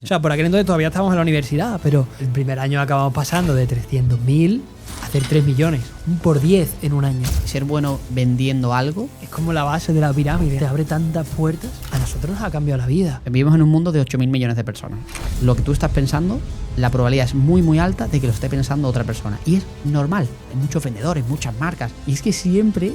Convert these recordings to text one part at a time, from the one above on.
sea, por aquel entonces todavía estábamos en la universidad, pero el primer año acabamos pasando de 300.000 a hacer 3 millones. Un por 10 en un año. Ser bueno vendiendo algo. Es como la base de la pirámide. Te abre tantas puertas. A nosotros nos ha cambiado la vida. Vivimos en un mundo de 8.000 millones de personas. Lo que tú estás pensando, la probabilidad es muy muy alta de que lo esté pensando otra persona. Y es normal. Hay muchos vendedores, muchas marcas. Y es que siempre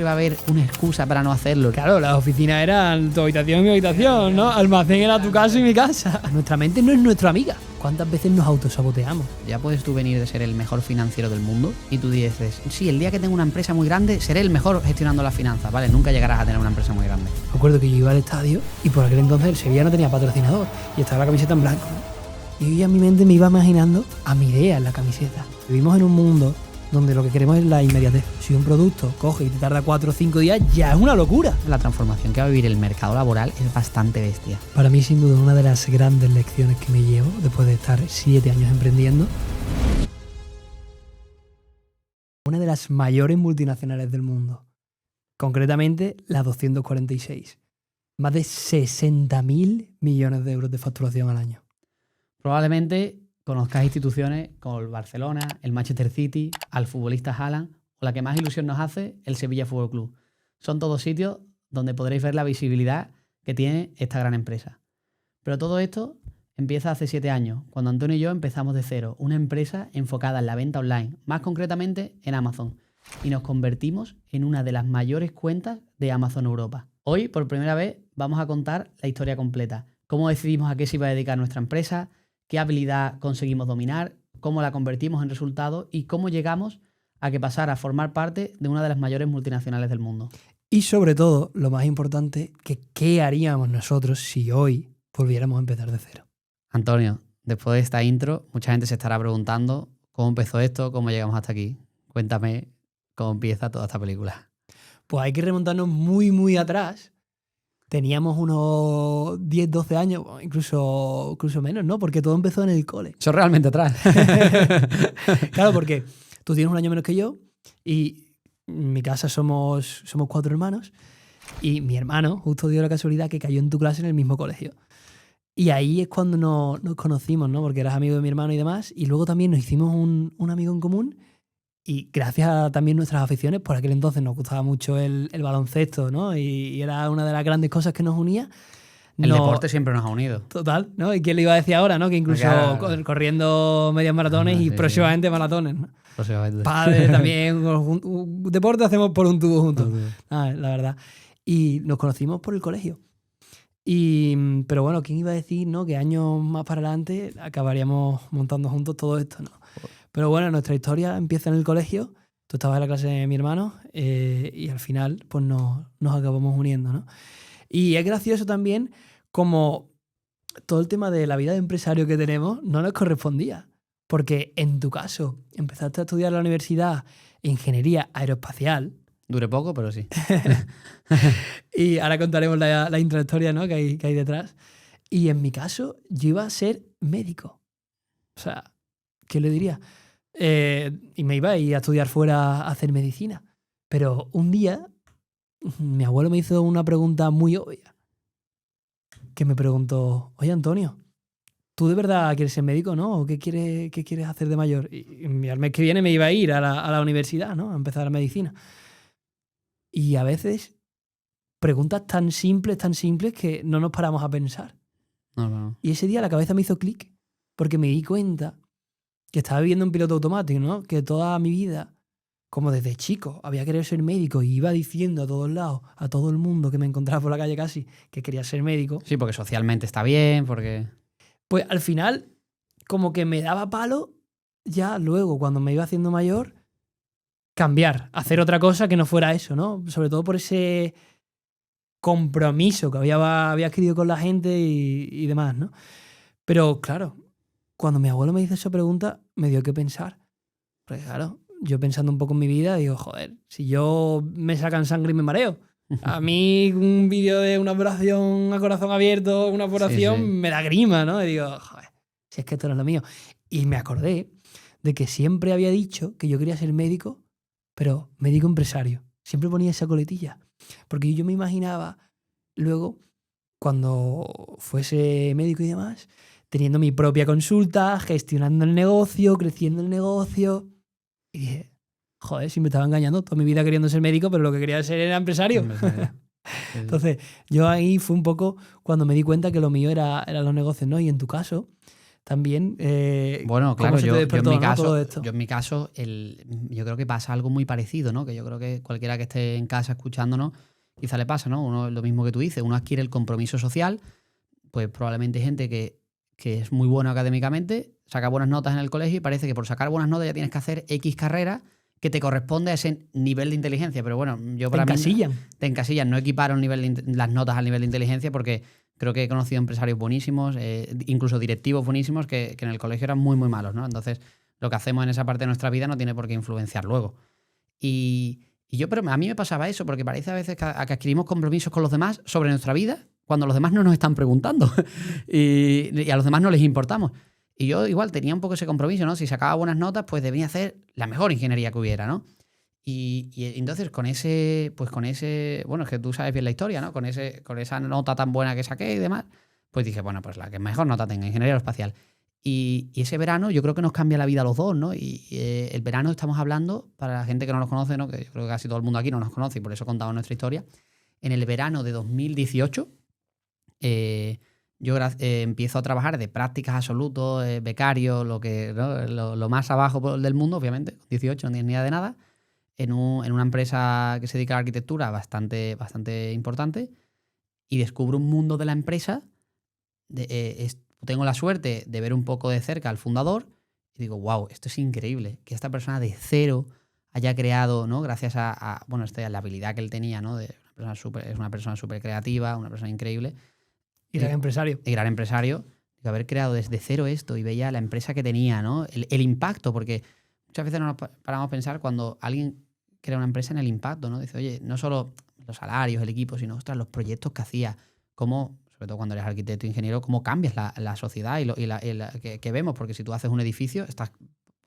va a haber una excusa para no hacerlo. Claro, las oficinas eran tu habitación y mi habitación, ¿no? Almacén era tu casa y mi casa. Nuestra mente no es nuestra amiga. ¿Cuántas veces nos autosaboteamos? Ya puedes tú venir de ser el mejor financiero del mundo y tú dices, sí, el día que tenga una empresa muy grande seré el mejor gestionando las finanzas, ¿vale? Nunca llegarás a tener una empresa muy grande. Me acuerdo que yo iba al estadio y por aquel entonces el Sevilla no tenía patrocinador y estaba la camiseta en blanco, ¿no? Y yo ya en mi mente me iba imaginando a mi idea en la camiseta. Vivimos en un mundo donde lo que queremos es la inmediatez. Si un producto coge y te tarda 4 o 5 días, ya es una locura. La transformación que va a vivir el mercado laboral es bastante bestia. Para mí, sin duda, una de las grandes lecciones que me llevo después de estar 7 años emprendiendo. Una de las mayores multinacionales del mundo. Concretamente, la 246. Más de 60.000 millones de euros de facturación al año. Probablemente conozcas instituciones como el Barcelona, el Manchester City, al futbolista Haaland o la que más ilusión nos hace, el Sevilla Fútbol Club. Son todos sitios donde podréis ver la visibilidad que tiene esta gran empresa. Pero todo esto empieza hace 7 años, cuando Antonio y yo empezamos de cero, una empresa enfocada en la venta online, más concretamente en Amazon, y nos convertimos en una de las mayores cuentas de Amazon Europa. Hoy, por primera vez, vamos a contar la historia completa, cómo decidimos a qué se iba a dedicar nuestra empresa, qué habilidad conseguimos dominar, cómo la convertimos en resultados y cómo llegamos a que pasara a formar parte de una de las mayores multinacionales del mundo. Y sobre todo, lo más importante, que qué haríamos nosotros si hoy volviéramos a empezar de cero. Antonio, después de esta intro, mucha gente se estará preguntando cómo empezó esto, cómo llegamos hasta aquí. Cuéntame cómo empieza toda esta película. Pues hay que remontarnos muy, muy atrás. Teníamos unos 10, 12 años, incluso menos, ¿no? Porque todo empezó en el cole. Eso realmente atrás. Claro, porque tú tienes un año menos que yo y en mi casa somos 4 hermanos y mi hermano justo dio la casualidad que cayó en tu clase en el mismo colegio. Y ahí es cuando nos conocimos, ¿no? Porque eras amigo de mi hermano y demás. Y luego también nos hicimos un amigo en común. Y gracias a también nuestras aficiones, por aquel entonces nos gustaba mucho el baloncesto, ¿no? Y era una de las grandes cosas que nos unía. El deporte siempre nos ha unido. Total, ¿no? ¿Y quién le iba a decir ahora, no? Que incluso corriendo medias maratones y próximamente maratones, ¿no? Próximamente. Padre también, un deporte hacemos por un tubo juntos. La verdad. Y nos conocimos por el colegio. Pero bueno, ¿quién iba a decir, no? Que años más para adelante acabaríamos montando juntos todo esto, ¿no? Pero bueno, nuestra historia empieza en el colegio. Tú estabas en la clase de mi hermano y al final pues nos acabamos uniendo, ¿no? Y es gracioso también como todo el tema de la vida de empresario que tenemos no nos correspondía. Porque en tu caso empezaste a estudiar en la universidad ingeniería aeroespacial. Dure poco, pero sí. Y ahora contaremos la intrahistoria, ¿no? que hay detrás. Y en mi caso yo iba a ser médico. O sea, ¿qué le diría? Y me iba a ir a estudiar fuera a hacer medicina. Pero un día mi abuelo me hizo una pregunta muy obvia. Que me preguntó, oye Antonio, ¿tú de verdad quieres ser médico, no? ¿O qué quieres hacer de mayor? Y al mes que viene me iba a ir a la universidad, ¿no? A empezar la medicina. Y a veces preguntas tan simples que no nos paramos a pensar. No. Y ese día la cabeza me hizo clic porque me di cuenta que estaba viviendo en piloto automático, ¿no? Que toda mi vida, como desde chico, había querido ser médico y iba diciendo a todos lados, a todo el mundo que me encontraba por la calle casi, que quería ser médico. Sí, porque socialmente está bien, porque... Pues al final, como que me daba palo, ya luego, cuando me iba haciendo mayor, cambiar, hacer otra cosa que no fuera eso, ¿no? Sobre todo por ese compromiso que había adquirido con la gente y demás, ¿no? Pero claro, cuando mi abuelo me hizo esa pregunta, me dio que pensar. Porque claro, yo pensando un poco en mi vida, digo, joder, si yo me sacan sangre y me mareo. A mí un vídeo de una operación a corazón abierto, una operación, sí. me da grima, ¿no? Y digo, joder, si es que esto no es lo mío. Y me acordé de que siempre había dicho que yo quería ser médico, pero médico empresario. Siempre ponía esa coletilla. Porque yo me imaginaba luego, cuando fuese médico y demás, teniendo mi propia consulta, gestionando el negocio, creciendo el negocio. Y dije, joder, si me estaba engañando toda mi vida queriendo ser médico, pero lo que quería ser era empresario. Entonces, yo ahí fue un poco cuando me di cuenta que lo mío eran los negocios, ¿no? Y en tu caso, también, bueno, claro, ¿cómo se te yo despertó, en mi ¿no? caso, todo esto? yo en mi caso, yo creo que pasa algo muy parecido, ¿no? Que yo creo que cualquiera que esté en casa escuchándonos, quizá le pasa, ¿no? Uno, lo mismo que tú dices, uno adquiere el compromiso social, pues probablemente hay gente que es muy buena académicamente, saca buenas notas en el colegio y parece que por sacar buenas notas ya tienes que hacer X carrera que te corresponde a ese nivel de inteligencia. Pero bueno, yo para mí... Te encasillan. No equiparon las notas al nivel de inteligencia porque creo que he conocido empresarios buenísimos, incluso directivos buenísimos que en el colegio eran muy, muy malos, ¿no? Entonces, lo que hacemos en esa parte de nuestra vida no tiene por qué influenciar luego. Pero a mí me pasaba eso, porque parece a veces que adquirimos compromisos con los demás sobre nuestra vida cuando los demás no nos están preguntando y a los demás no les importamos. Y yo igual tenía un poco ese compromiso, ¿no? Si sacaba buenas notas, pues debía hacer la mejor ingeniería que hubiera, ¿no? Y entonces con ese, bueno, es que tú sabes bien la historia, ¿no? Con esa nota tan buena que saqué y demás, pues dije, bueno, pues la que mejor nota tenga, ingeniería aeroespacial. Y ese verano yo creo que nos cambia la vida a los dos, ¿no? Y el verano estamos hablando, para la gente que no nos conoce, ¿no? Que yo creo que casi todo el mundo aquí no nos conoce y por eso contamos nuestra historia. En el verano de 2018, yo empiezo a trabajar de prácticas absolutos, becario, ¿no? lo más abajo del mundo, obviamente, con 18 no tienes ni idea de nada, en una empresa que se dedica a la arquitectura bastante importante, y descubro un mundo de la empresa. Tengo la suerte de ver un poco de cerca al fundador y digo, wow, esto es increíble, que esta persona de cero haya creado, ¿no? Gracias a la habilidad que él tenía, ¿no? Es una persona súper creativa, una persona increíble. Y gran empresario. Y gran empresario. Digo, haber creado desde cero esto y veía la empresa que tenía, ¿no? El impacto, porque muchas veces no nos paramos a pensar cuando alguien crea una empresa en el impacto, ¿no? Dice, oye, no solo los salarios, el equipo, sino, ostras, los proyectos que hacía, cómo, sobre todo cuando eres arquitecto e ingeniero, cómo cambias la sociedad que vemos, porque si tú haces un edificio, estás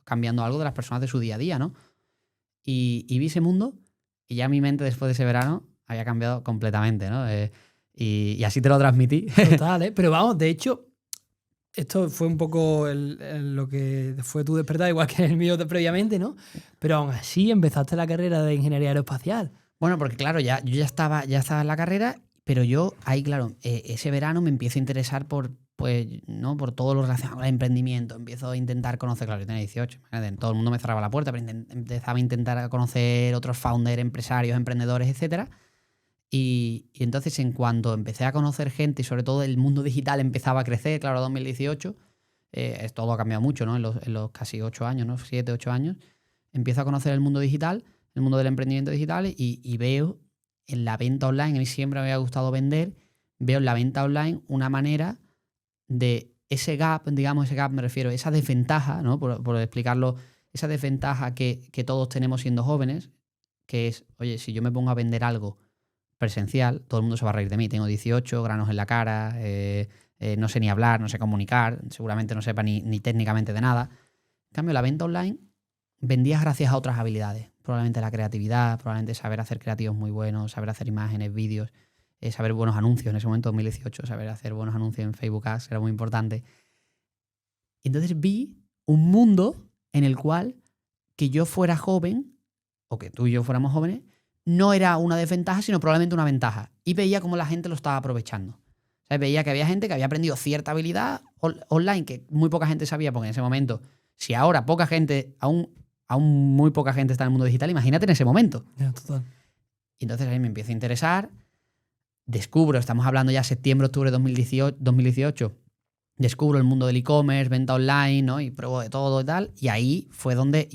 cambiando algo de las personas de su día a día, ¿no? Y vi ese mundo y ya mi mente después de ese verano había cambiado completamente, ¿no? Y así te lo transmití. Total, ¿eh? Pero vamos, de hecho, esto fue un poco lo que fue tu despertar, igual que el mío previamente, ¿no? Pero aún así empezaste la carrera de ingeniería aeroespacial. Bueno, porque claro, yo ya estaba en la carrera, pero yo ahí, claro, ese verano me empiezo a interesar por todo lo relacionado con el emprendimiento. Empiezo a intentar conocer, claro, yo tenía 18, todo el mundo me cerraba la puerta, pero empezaba a intentar conocer otros founders, empresarios, emprendedores, etcétera. Y entonces, en cuanto empecé a conocer gente y sobre todo el mundo digital empezaba a crecer, claro, 2018, todo ha cambiado mucho, ¿no? En los casi 8 años, ¿no? 7, 8 años, empiezo a conocer el mundo digital, el mundo del emprendimiento digital y veo en la venta online, a mí siempre me había gustado vender, veo en la venta online una manera de ese gap, digamos, ese gap me refiero, esa desventaja, ¿no? Por explicarlo, esa desventaja que todos tenemos siendo jóvenes, que es, oye, si yo me pongo a vender algo presencial, todo el mundo se va a reír de mí. Tengo 18, granos en la cara, no sé ni hablar, no sé comunicar, seguramente no sepa ni técnicamente de nada. En cambio, la venta online vendías gracias a otras habilidades. Probablemente la creatividad, probablemente saber hacer creativos muy buenos, saber hacer imágenes, vídeos, saber buenos anuncios. En ese momento, 2018, saber hacer buenos anuncios en Facebook Ads era muy importante. Y entonces vi un mundo en el cual que yo fuera joven, o que tú y yo fuéramos jóvenes, no era una desventaja, sino probablemente una ventaja. Y veía cómo la gente lo estaba aprovechando. O sea, veía que había gente que había aprendido cierta habilidad online que muy poca gente sabía, porque en ese momento, si ahora poca gente, aún muy poca gente está en el mundo digital, imagínate en ese momento. Ya, total. Y entonces ahí me empiezo a interesar, descubro, estamos hablando ya septiembre, octubre de 2018, descubro el mundo del e-commerce, venta online, ¿no? Y pruebo de todo y tal. Y ahí fue donde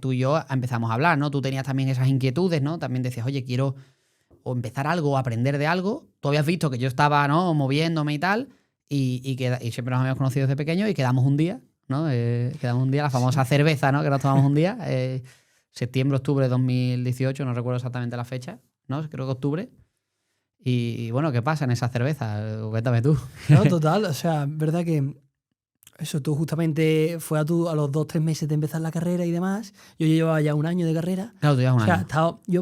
tú y yo empezamos a hablar, ¿no? Tú tenías también esas inquietudes, ¿no? También decías, oye, quiero o empezar algo o aprender de algo. Tú habías visto que yo estaba, ¿no? Moviéndome y tal. Y siempre nos habíamos conocido desde pequeños y quedamos un día, ¿no? La famosa cerveza, ¿no? Que nos tomamos un día. Septiembre, octubre de 2018, no recuerdo exactamente la fecha, ¿no? Creo que octubre. Y bueno, ¿qué pasa en esa cerveza? Cuéntame tú. No, total, o sea, verdad que eso, tú justamente fue a los 2-3 meses de empezar la carrera y demás. Yo llevaba ya un año de carrera. Claro, tú llevas un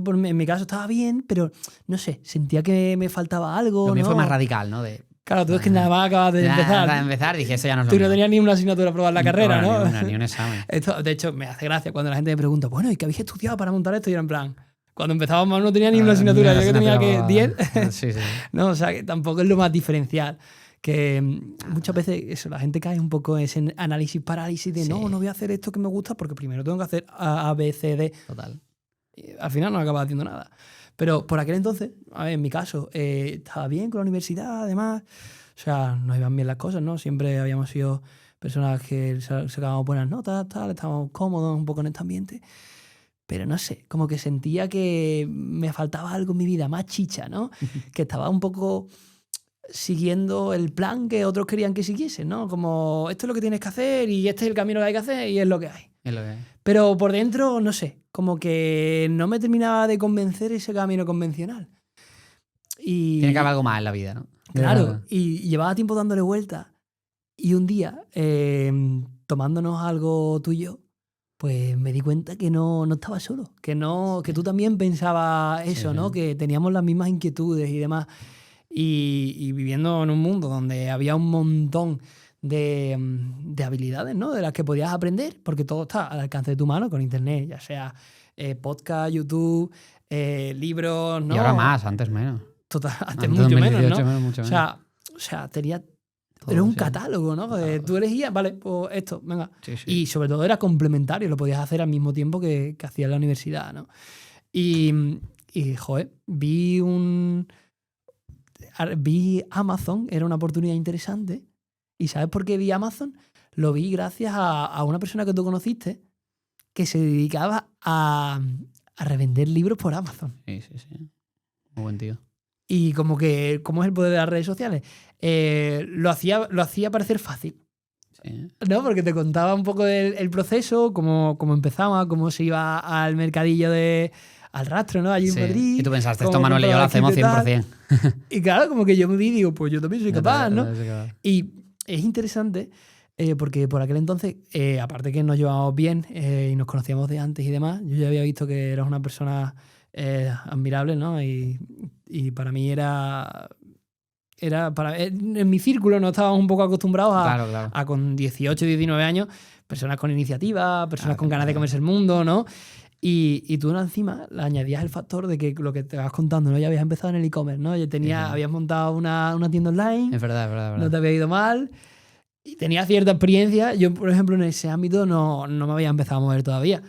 año. En mi caso estaba bien, pero no sé, sentía que me faltaba algo. Lo mío ¿no? fue más radical, ¿no? Claro, tú es que nada más acabas de empezar. Nada de empezar, dije, eso ya no es lo Tú no mío. tenías ni una asignatura aprobada en la carrera, ¿no? Ni un examen. Esto, de hecho, me hace gracia cuando la gente me pregunta, bueno, ¿y qué habéis estudiado para montar esto? Y era en plan, cuando empezábamos no tenía ni una asignatura, yo que tenía que 10. Sí. No, o sea, que tampoco es lo más diferencial. Que muchas veces eso, la gente cae un poco en ese análisis parálisis de no voy a hacer esto que me gusta porque primero tengo que hacer A, B, C, D. Total. Y al final no acabas haciendo nada. Pero por aquel entonces, a ver, en mi caso, estaba bien con la universidad, además. O sea, nos iban bien las cosas, ¿no? Siempre habíamos sido personas que sacábamos buenas notas, tal, estábamos cómodos un poco en este ambiente. Pero no sé, como que sentía que me faltaba algo en mi vida, más chicha, ¿no? Que estaba un poco siguiendo el plan que otros querían que siguiese, ¿no? Como esto es lo que tienes que hacer y este es el camino que hay que hacer y es lo que hay. Es lo que hay. Pero por dentro, no sé, como que no me terminaba de convencer ese camino convencional. Y, tiene que haber algo más en la vida, ¿no? Claro, y llevaba tiempo dándole vueltas. Y un día, tomándonos algo tú y yo, pues me di cuenta que no estaba solo. Que tú también pensabas eso, ¿no? Que teníamos las mismas inquietudes y demás. Y viviendo en un mundo donde había un montón de habilidades, ¿no? De las que podías aprender, porque todo está al alcance de tu mano con internet, ya sea podcast, YouTube, libros, ¿no? Y ahora más, antes menos. Total, antes mucho menos, ¿no? Mucho menos. O sea, tenía... Todo, era un catálogo, ¿no? Tú elegías, vale, pues esto, venga. Sí. Y sobre todo era complementario, lo podías hacer al mismo tiempo que hacías en la universidad, ¿no? Y joder, vi Amazon, era una oportunidad interesante. ¿Y sabes por qué vi Amazon? Lo vi gracias a una persona que tú conociste que se dedicaba a revender libros por Amazon. Sí. Muy buen tío. Y como es el poder de las redes sociales, lo hacía parecer fácil. Sí. ¿No? Porque te contaba un poco el proceso, cómo empezaba, cómo se iba al mercadillo al rastro, ¿no? Allí en Madrid. Y tú pensaste, esto Manuel y yo lo hacemos 100%. Y claro, como que yo me vi y digo, pues yo también soy capaz, ¿no? Y es interesante porque por aquel entonces, aparte que nos llevábamos bien y nos conocíamos de antes y demás, yo ya había visto que eras una persona admirable, ¿no? Y para mí en mi círculo no estábamos un poco acostumbrados a con 18, 19 años, personas con iniciativa, personas con ganas de comerse el mundo, ¿no? Y tú encima le añadías el factor de que lo que te vas contando, ¿no? Ya habías empezado en el e-commerce, ¿no? Habías montado una tienda online. Es verdad. No te había ido mal. Y tenías cierta experiencia. Yo, por ejemplo, en ese ámbito no me había empezado a mover todavía.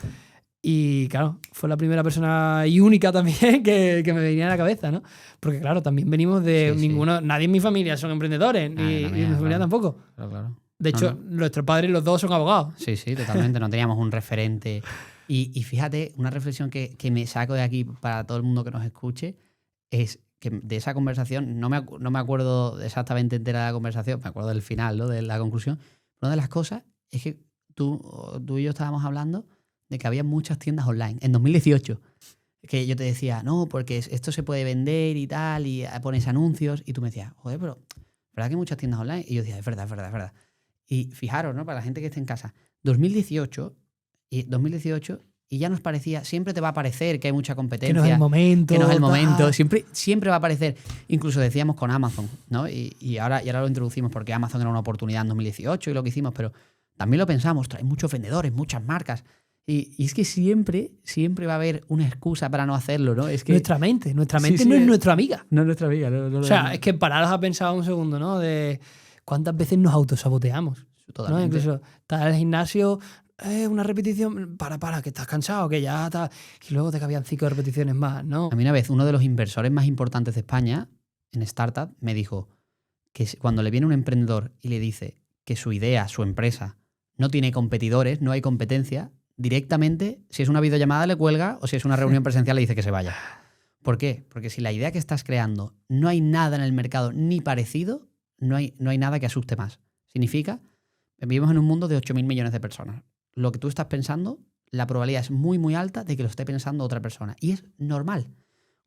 Y claro, fue la primera persona y única también que me venía a la cabeza, ¿no? Porque claro, también venimos de nadie en mi familia son emprendedores, ni en mi familia tampoco. Claro. De hecho, nuestros padres los dos son abogados. Sí, totalmente. No teníamos un referente. Y fíjate, una reflexión que me saco de aquí para todo el mundo que nos escuche es que de esa conversación, no me acuerdo exactamente entera de la conversación, me acuerdo del final, ¿no? De la conclusión. Una de las cosas es que tú y yo estábamos hablando de que había muchas tiendas online en 2018. Que yo te decía, no, porque esto se puede vender y tal, y pones anuncios, y tú me decías, joder, pero ¿verdad que hay muchas tiendas online? Y yo decía, es verdad. Y fijaros, ¿no? Para la gente que esté en casa, 2018 y ya nos parecía, siempre te va a parecer que hay mucha competencia. Que no es el momento. Siempre va a parecer. Incluso decíamos con Amazon, ¿no? Y ahora lo introducimos porque Amazon era una oportunidad en 2018 y lo que hicimos, pero también lo pensamos, trae muchos vendedores, muchas marcas. Y es que siempre va a haber una excusa para no hacerlo, ¿no? Es que nuestra mente no es nuestra amiga. No es nuestra amiga. No, o sea, es que pararos a pensar un segundo, ¿no? De cuántas veces nos autosaboteamos. Totalmente. ¿No? Incluso estar en el gimnasio, una repetición, para, que estás cansado, que ya estás... Y luego te cabían 5 repeticiones más, ¿no? A mí una vez uno de los inversores más importantes de España, en startup, me dijo que cuando le viene un emprendedor y le dice que su idea, su empresa, no tiene competidores, no hay competencia, directamente, si es una videollamada le cuelga o si es una reunión presencial le dice que se vaya. ¿Por qué? Porque si la idea que estás creando no hay nada en el mercado ni parecido, no hay nada que asuste más. Significa, vivimos en un mundo de 8.000 millones de personas. Lo que tú estás pensando, la probabilidad es muy, muy alta de que lo esté pensando otra persona. Y es normal.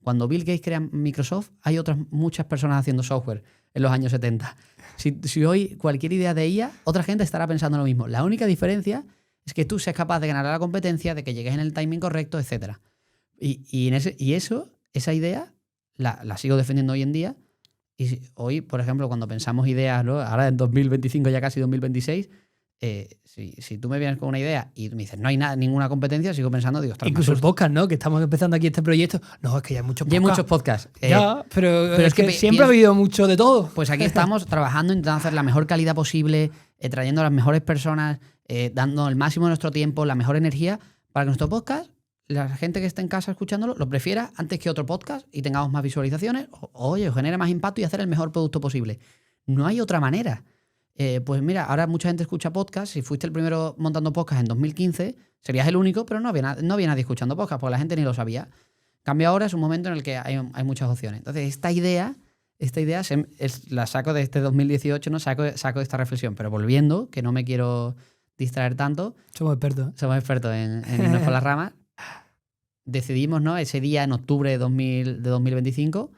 Cuando Bill Gates crea Microsoft, hay muchas personas haciendo software en los años 70. Si hoy cualquier idea de IA, otra gente estará pensando lo mismo. La única diferencia es que tú seas capaz de ganar a la competencia, de que llegues en el timing correcto, etc. Esa idea la sigo defendiendo hoy en día, Hoy, por ejemplo, cuando pensamos ideas, ¿no? Ahora en 2025, ya casi 2026, si tú me vienes con una idea y me dices, no hay ninguna competencia, sigo pensando, digo, ostras, Incluso el podcast, ¿no? Que estamos empezando aquí este proyecto. No, es que ya hay muchos podcasts. Ya hay muchos podcasts. Ya, pero es que siempre ha habido mucho de todo. Pues aquí estamos trabajando, intentando hacer la mejor calidad posible, trayendo a las mejores personas, dando el máximo de nuestro tiempo, la mejor energía, para que nuestro podcast, la gente que esté en casa escuchándolo, lo prefiera antes que otro podcast y tengamos más visualizaciones, oye, genere más impacto y hacer el mejor producto posible. No hay otra manera. Pues mira, ahora mucha gente escucha podcast. Si fuiste el primero montando podcast en 2015, serías el único, pero no había nadie escuchando podcast porque la gente ni lo sabía. En cambio, ahora es un momento en el que hay muchas opciones. Entonces, esta idea la saco de este 2018, ¿no? Saco esta reflexión. Pero volviendo, que no me quiero distraer tanto. Somos expertos. Somos expertos en irnos por las ramas. Decidimos, ¿no? Ese día, en octubre de 2025,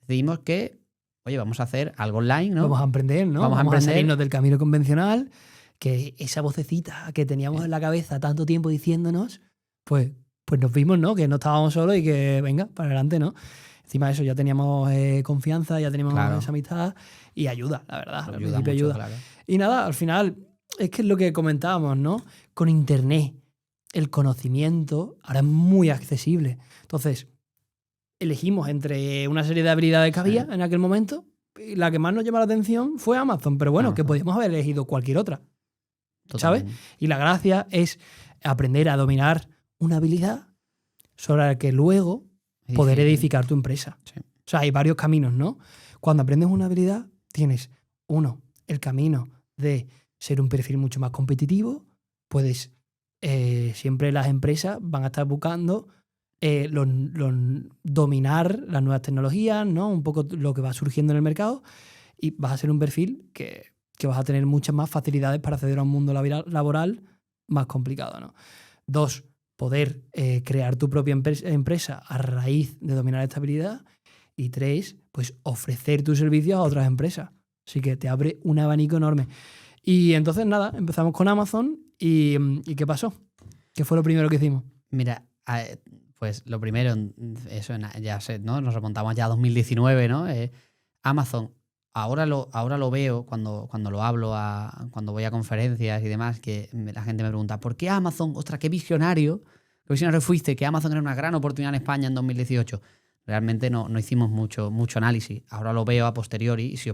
decidimos que, oye, vamos a hacer algo online, ¿no? Vamos a emprender, ¿no? Vamos a salirnos del camino convencional, que esa vocecita que teníamos en la cabeza tanto tiempo diciéndonos, pues nos vimos, ¿no? Que no estábamos solos y que venga, para adelante, ¿no? Encima de eso ya teníamos confianza, ya teníamos esa amistad y ayuda, la verdad. Al principio ayuda. Claro. Y nada, al final, es que es lo que comentábamos, ¿no? Con internet, el conocimiento ahora es muy accesible. Entonces, elegimos entre una serie de habilidades que había en aquel momento y la que más nos llama la atención fue Amazon. Pero bueno, que podíamos haber elegido cualquier otra. Totalmente. ¿Sabes? Y la gracia es aprender a dominar una habilidad sobre la que luego poder edificar tu empresa. Sí. O sea, hay varios caminos, ¿no? Cuando aprendes una habilidad, tienes, uno, el camino de ser un perfil mucho más competitivo. Puedes, siempre las empresas van a estar buscando dominar las nuevas tecnologías, ¿no? Un poco lo que va surgiendo en el mercado, y vas a ser un perfil que vas a tener muchas más facilidades para acceder a un mundo laboral más complicado, ¿no? 2, poder crear tu propia empresa a raíz de dominar esta habilidad. Y 3, pues ofrecer tus servicios a otras empresas. Así que te abre un abanico enorme. Y entonces, nada, empezamos con Amazon y ¿qué pasó? ¿Qué fue lo primero que hicimos? Mira, pues lo primero, eso ya sé, ¿no? Nos remontamos ya a 2019, ¿no? Amazon, ahora lo veo cuando lo hablo, cuando voy a conferencias y demás, que la gente me pregunta, ¿por qué Amazon? Ostras, qué visionario fuiste, que Amazon era una gran oportunidad en España en 2018. Realmente no hicimos mucho análisis. Ahora lo veo a posteriori y si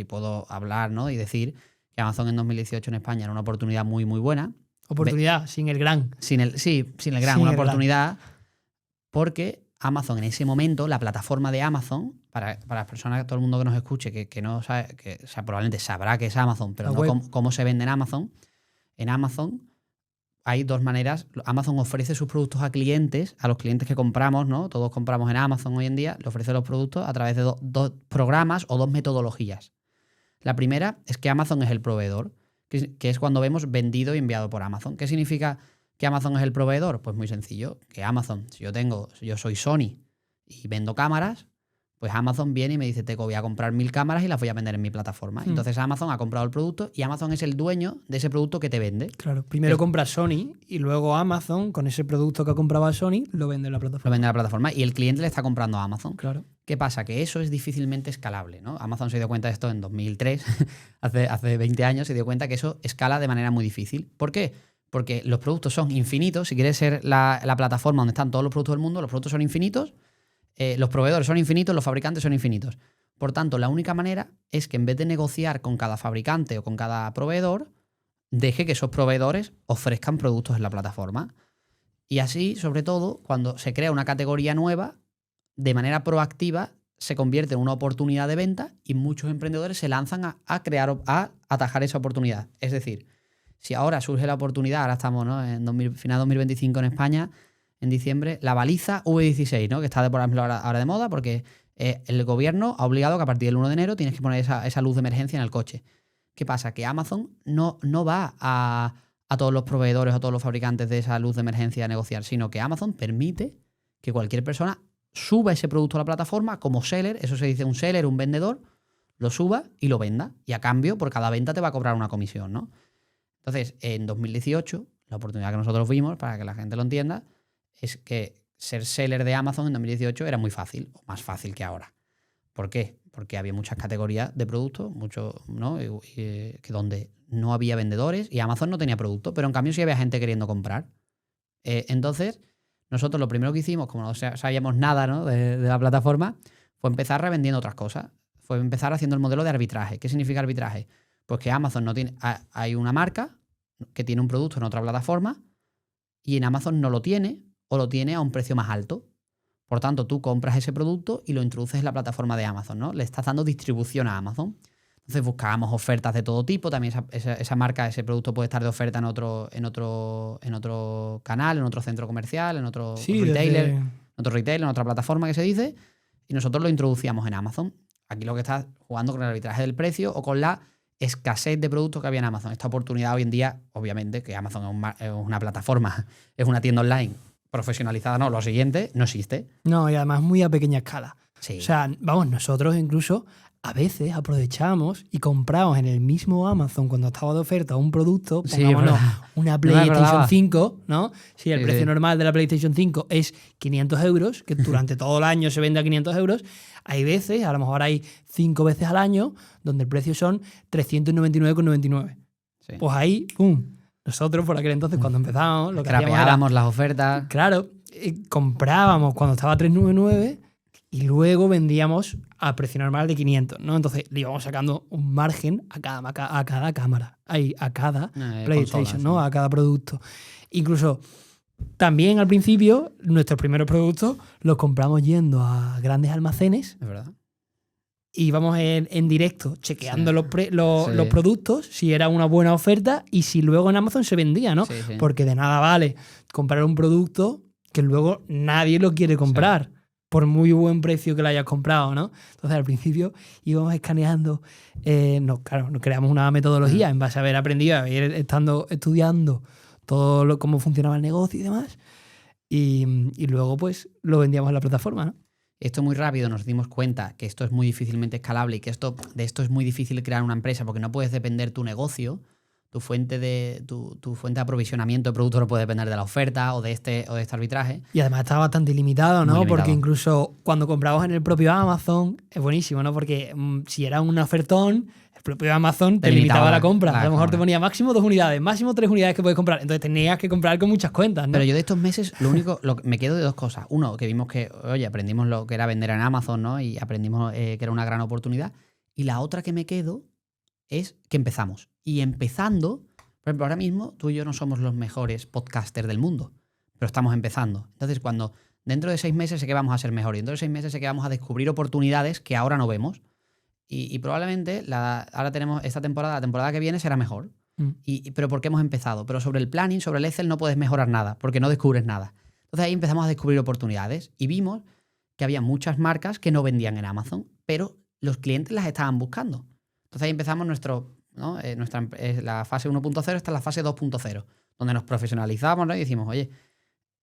puedo hablar, ¿no? Y decir que Amazon en 2018 en España era una oportunidad muy, muy buena. Oportunidad, sin el gran. Sin el gran, una oportunidad. Porque Amazon en ese momento, la plataforma de Amazon, para las personas, todo el mundo que nos escuche, que no sabe, o sea, probablemente sabrá que es Amazon, pero no cómo se vende en Amazon. En Amazon hay dos maneras. Amazon ofrece sus productos a los clientes que compramos, ¿no? Todos compramos en Amazon hoy en día, le ofrece los productos a través de dos programas o dos metodologías. La primera es que Amazon es el proveedor, que es cuando vemos vendido y enviado por Amazon. ¿Qué significa que Amazon es el proveedor? Pues muy sencillo, que Amazon, si yo soy Sony y vendo cámaras, pues Amazon viene y me dice, Teco, voy a comprar 1000 cámaras y las voy a vender en mi plataforma. Entonces Amazon ha comprado el producto y Amazon es el dueño de ese producto que te vende. Claro, primero compra Sony y luego Amazon, con ese producto que ha comprado Sony, lo vende en la plataforma. Lo vende en la plataforma y el cliente le está comprando a Amazon. Claro. ¿Qué pasa? Que eso es difícilmente escalable, ¿no? Amazon se dio cuenta de esto en 2003, hace 20 años, se dio cuenta que eso escala de manera muy difícil. ¿Por qué? Porque los productos son infinitos. Si quieres ser la plataforma donde están todos los productos del mundo, los productos son infinitos. Los proveedores son infinitos, los fabricantes son infinitos. Por tanto, la única manera es que en vez de negociar con cada fabricante o con cada proveedor, deje que esos proveedores ofrezcan productos en la plataforma. Y así, sobre todo, cuando se crea una categoría nueva, de manera proactiva, se convierte en una oportunidad de venta y muchos emprendedores se lanzan a atajar esa oportunidad. Es decir, si ahora surge la oportunidad, ahora estamos, ¿no?, en final 2025 en España, en diciembre, la baliza V16, ¿no?, que está, por ejemplo, ahora de moda, porque el gobierno ha obligado que a partir del 1 de enero tienes que poner esa luz de emergencia en el coche. ¿Qué pasa? Que Amazon no va a todos los proveedores o a todos los fabricantes de esa luz de emergencia a negociar, sino que Amazon permite que cualquier persona suba ese producto a la plataforma como seller, eso se dice un seller, un vendedor, lo suba y lo venda. Y a cambio, por cada venta te va a cobrar una comisión, ¿no? Entonces, en 2018, la oportunidad que nosotros vimos, para que la gente lo entienda, es que ser seller de Amazon en 2018 era muy fácil, o más fácil que ahora. ¿Por qué? porque había muchas categorías de productos, ¿no? Que donde no había vendedores y Amazon no tenía productos, pero en cambio sí había gente queriendo comprar. Entonces, nosotros lo primero que hicimos, como no sabíamos nada, ¿no? de la plataforma, fue empezar revendiendo otras cosas. Fue empezar haciendo el modelo de arbitraje. ¿Qué significa arbitraje? Pues que Amazon no tiene... Hay una marca que tiene un producto en otra plataforma y en Amazon no lo tiene o lo tiene a un precio más alto. Por tanto, tú compras ese producto y lo introduces en la plataforma de Amazon, ¿no? Le estás dando distribución a Amazon. Entonces buscábamos ofertas de todo tipo. También esa marca, ese producto puede estar de oferta en otro canal, en otro centro comercial, en otro retailer, en otra plataforma que se dice. Y nosotros lo introducíamos en Amazon. Aquí lo que estás jugando con el arbitraje del precio o con la escasez de productos que había en Amazon. Esta oportunidad hoy en día, obviamente, que Amazon es una plataforma, es una tienda online profesionalizada, no, lo siguiente, no existe. No, y además muy a pequeña escala. Sí. O sea, vamos, nosotros incluso a veces aprovechamos y compramos en el mismo Amazon cuando estaba de oferta un producto, pongámonos una PlayStation 5, ¿no? Si el precio normal de la PlayStation 5 es 500 euros, que durante todo el año se vende a 500 euros, hay veces, a lo mejor hay 5 veces al año, donde el precio son 399,99. Sí. Pues ahí, ¡pum! Nosotros, por aquel entonces, cuando empezamos, lo que hacíamos las ofertas. Claro, comprábamos cuando estaba a 399 y luego vendíamos a precio normal de 500, ¿no? Entonces le íbamos sacando un margen a cada cámara, a cada PlayStation, consola, ¿no? Sí. A cada producto. Incluso también al principio, nuestros primeros productos los compramos yendo a grandes almacenes. Es verdad. Íbamos en directo chequeando los productos, si era una buena oferta y si luego en Amazon se vendía, ¿no? Sí. Porque de nada vale comprar un producto que luego nadie lo quiere comprar por muy buen precio que lo hayas comprado, ¿no? Entonces al principio íbamos escaneando, nos creamos una metodología en base a haber aprendido, estudiando todo cómo funcionaba el negocio y demás, y luego pues lo vendíamos en la plataforma, ¿no? Esto muy rápido nos dimos cuenta que esto es muy difícilmente escalable y que de esto es muy difícil crear una empresa porque no puedes depender tu negocio, tu fuente de aprovisionamiento de producto no puede depender de la oferta o de este arbitraje. Y además está bastante limitado, ¿no? Porque incluso cuando comprabas en el propio Amazon es buenísimo, ¿no? Porque si era un ofertón, el propio Amazon te limitaba la compra. A lo mejor te ponía máximo 2 unidades, máximo 3 unidades que puedes comprar. Entonces tenías que comprar con muchas cuentas, ¿no? Pero yo de estos meses, me quedo de 2 cosas. Uno, que vimos que, oye, aprendimos lo que era vender en Amazon, ¿no? Y aprendimos que era una gran oportunidad. Y la otra que me quedo es que empezamos. Y empezando, por ejemplo, ahora mismo tú y yo no somos los mejores podcasters del mundo, pero estamos empezando. Entonces, cuando dentro de 6 meses sé que vamos a ser mejores, dentro de 6 meses sé que vamos a descubrir oportunidades que ahora no vemos. Y probablemente ahora tenemos esta temporada, la temporada que viene será mejor. Pero ¿por qué hemos empezado? Pero sobre el planning, sobre el Excel no puedes mejorar nada, porque no descubres nada. Entonces ahí empezamos a descubrir oportunidades y vimos que había muchas marcas que no vendían en Amazon, pero los clientes las estaban buscando. Entonces ahí empezamos la fase 1.0 hasta la fase 2.0, donde nos profesionalizamos, ¿no? Y decimos, oye,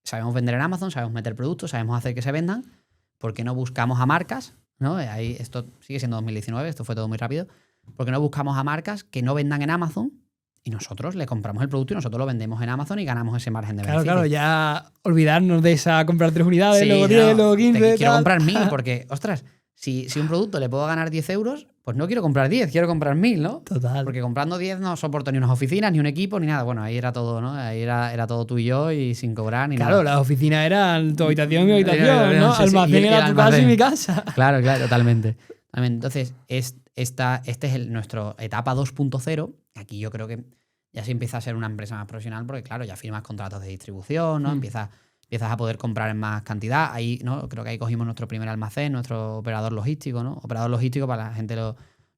sabemos vender en Amazon, sabemos meter productos, sabemos hacer que se vendan, ¿por qué no buscamos a marcas? ¿No? Ahí esto sigue siendo 2019, esto fue todo muy rápido. ¿Por qué no buscamos a marcas que no vendan en Amazon y nosotros le compramos el producto y nosotros lo vendemos en Amazon y ganamos ese margen de beneficio? Claro, ya olvidarnos de esa comprar 3 unidades, luego 10, luego 15. Quiero comprar 1000 porque, ostras, si un producto le puedo ganar 10 euros, pues no quiero comprar 10, quiero comprar 1000, ¿no? Total. Porque comprando 10 no soporto ni unas oficinas, ni un equipo, ni nada. Bueno, ahí era todo, ¿no? Ahí era todo tú y yo y sin cobrar ni nada. Claro, las oficinas eran tu habitación y mi habitación, ¿no? Almacén era tu casa y mi casa. Claro, totalmente. Entonces, esta es nuestro etapa 2.0. Aquí yo creo que ya se empieza a ser una empresa más profesional porque, claro, ya firmas contratos de distribución, ¿no? Empiezas a poder comprar en más cantidad. Ahí, ¿no? Creo que ahí cogimos nuestro primer almacén, nuestro operador logístico, ¿no? Operador logístico, para la gente lo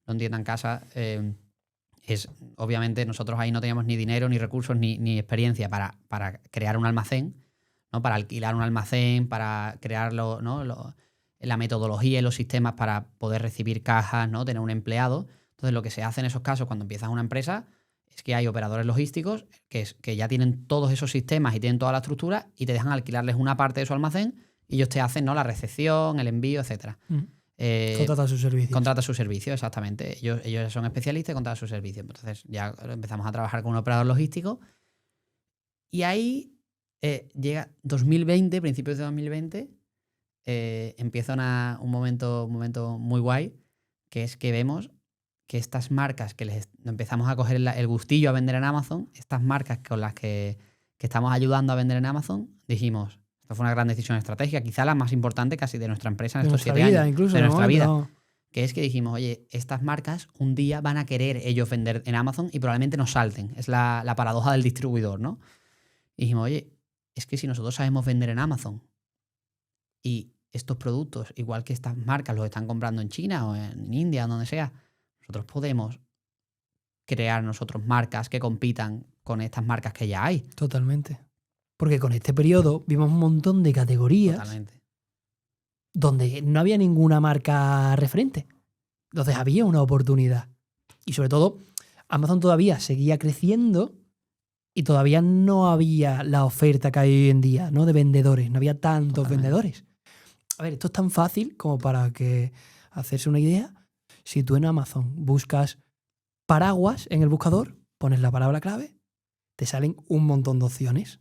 entienda en casa, es obviamente nosotros ahí no teníamos ni dinero, ni recursos, ni experiencia para crear un almacén, ¿no? Para alquilar un almacén, para crearlo, ¿no? La metodología y los sistemas para poder recibir cajas, ¿no? Tener un empleado. Entonces, lo que se hace en esos casos cuando empiezas una empresa es que hay operadores logísticos que ya tienen todos esos sistemas y tienen toda la estructura y te dejan alquilarles una parte de su almacén y ellos te hacen, ¿no? La recepción, el envío, etcétera. Contrata sus servicios. Contrata sus servicios, exactamente. Ellos son especialistas y contratan sus servicios. Entonces ya empezamos a trabajar con un operador logístico y ahí llega 2020, principios de 2020, empieza un momento muy guay que es que vemos que estas marcas que les empezamos a coger el gustillo a vender en Amazon, estas marcas con las que estamos ayudando a vender en Amazon, dijimos, esto fue una gran decisión estratégica, quizá la más importante casi de nuestra empresa en De estos 7 nuestra vida, años. incluso, de de nuestra vida. momento. Que es que dijimos, oye, estas marcas un día van a querer ellos vender en Amazon y probablemente nos salten. Es la paradoja del distribuidor, ¿no? Y dijimos, oye, es que si nosotros sabemos vender en Amazon y estos productos, igual que estas marcas los están comprando en China o en India o donde sea, nosotros podemos crear nosotros marcas que compitan con estas marcas que ya hay. Totalmente. Porque con este periodo vimos un montón de categorías Totalmente. donde no había ninguna marca referente. Entonces había una oportunidad. Y sobre todo, Amazon todavía seguía creciendo y todavía no había la oferta que hay hoy en día, ¿no? De vendedores. No había tantos Totalmente. vendedores. A ver, esto es tan fácil como para que hacerse una idea. Si tú en Amazon buscas paraguas en el buscador, pones la palabra clave, te salen un montón de opciones,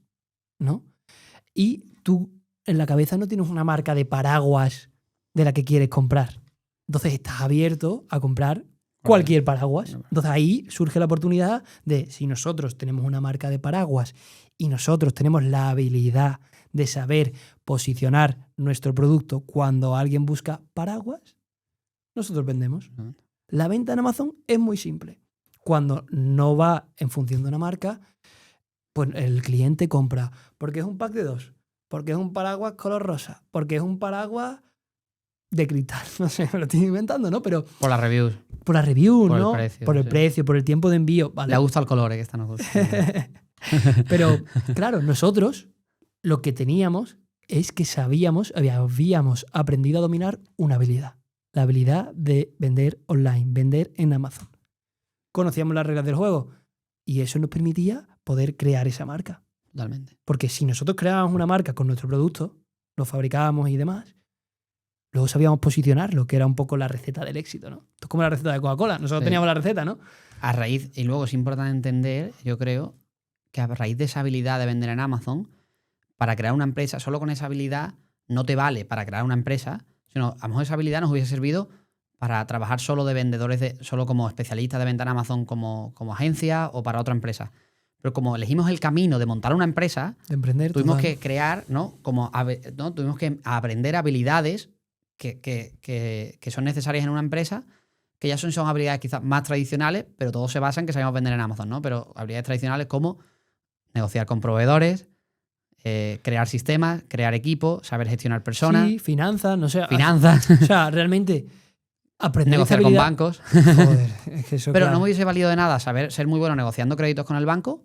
¿no? Y tú en la cabeza no tienes una marca de paraguas de la que quieres comprar. Entonces estás abierto a comprar cualquier paraguas. Entonces ahí surge la oportunidad de, si nosotros tenemos una marca de paraguas y nosotros tenemos la habilidad de saber posicionar nuestro producto cuando alguien busca paraguas, nosotros vendemos. La venta en Amazon es muy simple. Cuando no va en función de una marca, pues el cliente compra porque es un pack de 2, porque es un paraguas color rosa, porque es un paraguas de cristal. No sé, me lo estoy inventando, ¿no? Pero Por las reviews. por la review, Por el ¿no? precio, por el sí. precio, por el tiempo de envío. Vale. Le gusta el color, que esta nos gusta. Pero, claro, nosotros lo que teníamos es que habíamos aprendido a dominar una habilidad. La habilidad de vender online, vender en Amazon. Conocíamos las reglas del juego y eso nos permitía poder crear esa marca. Totalmente. Porque si nosotros creábamos una marca con nuestro producto, lo fabricábamos y demás, luego sabíamos posicionarlo, que era un poco la receta del éxito, ¿no? Esto es como la receta de Coca-Cola. Nosotros Sí. teníamos la receta, ¿no? A raíz, y luego es importante entender, yo creo, que a raíz de esa habilidad de vender en Amazon, para crear una empresa, solo con esa habilidad no te vale para crear una empresa, sino a lo mejor esa habilidad nos hubiese servido para trabajar solo de vendedores, solo como especialistas de venta en Amazon como agencia o para otra empresa. Pero como elegimos el camino de montar una empresa, De emprender. tuvimos total. que crear, ¿no? Tuvimos que aprender habilidades que son necesarias en una empresa, que ya son habilidades quizás más tradicionales, pero todo se basa en que sabemos vender en Amazon, ¿no? Pero habilidades tradicionales como negociar con proveedores, crear sistemas, crear equipos, saber gestionar personas, Sí, finanzas, no sé. finanzas, O sea, realmente aprender negociar esta con habilidad- bancos. Joder, es que eso, Pero claro. no me hubiese valido de nada saber ser muy bueno negociando créditos con el banco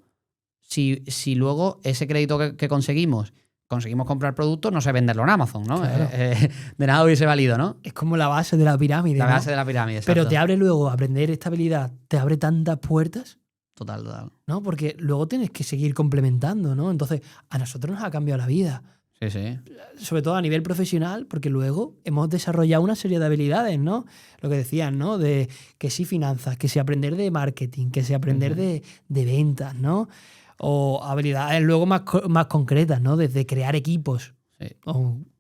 si luego ese crédito que conseguimos comprar productos, no sé venderlo en Amazon, ¿no? Claro. De nada hubiese valido, ¿no? Es como la base de la pirámide. La ¿no? base de la pirámide. Pero exacto. te abre luego, aprender esta habilidad, te abre tantas puertas, Total. ¿no? Porque luego tienes que seguir complementando, ¿no? Entonces, a nosotros nos ha cambiado la vida. Sí. Sobre todo a nivel profesional, porque luego hemos desarrollado una serie de habilidades, ¿no? Lo que decían, ¿no? De que sí finanzas, que sí aprender de marketing, que sí aprender de ventas, ¿no? O habilidades luego más concretas, ¿no? Desde crear equipos, Sí.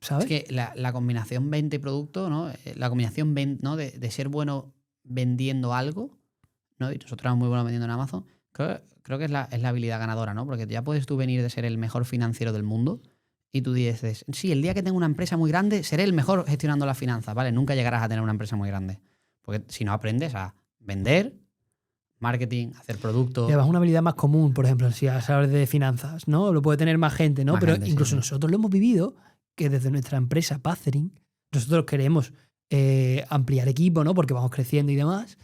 ¿sabes? Es que la combinación venta y producto, ¿no? La combinación ¿no? de ser bueno vendiendo algo, ¿no? Y nosotros éramos muy buenos vendiendo en Amazon. Creo que es la habilidad ganadora, ¿no? Porque ya puedes tú venir de ser el mejor financiero del mundo y tú dices, sí, el día que tenga una empresa muy grande, seré el mejor gestionando las finanzas, ¿vale? Nunca llegarás a tener una empresa muy grande. Porque si no aprendes a vender, marketing, hacer productos. Llevas una habilidad más común, por ejemplo, si sabes de finanzas, ¿no? Lo puede tener más gente, ¿no? Más Pero gente, sí, incluso sí. nosotros lo hemos vivido, que desde nuestra empresa Pathering, nosotros queremos ampliar equipo, ¿no? Porque vamos creciendo y demás.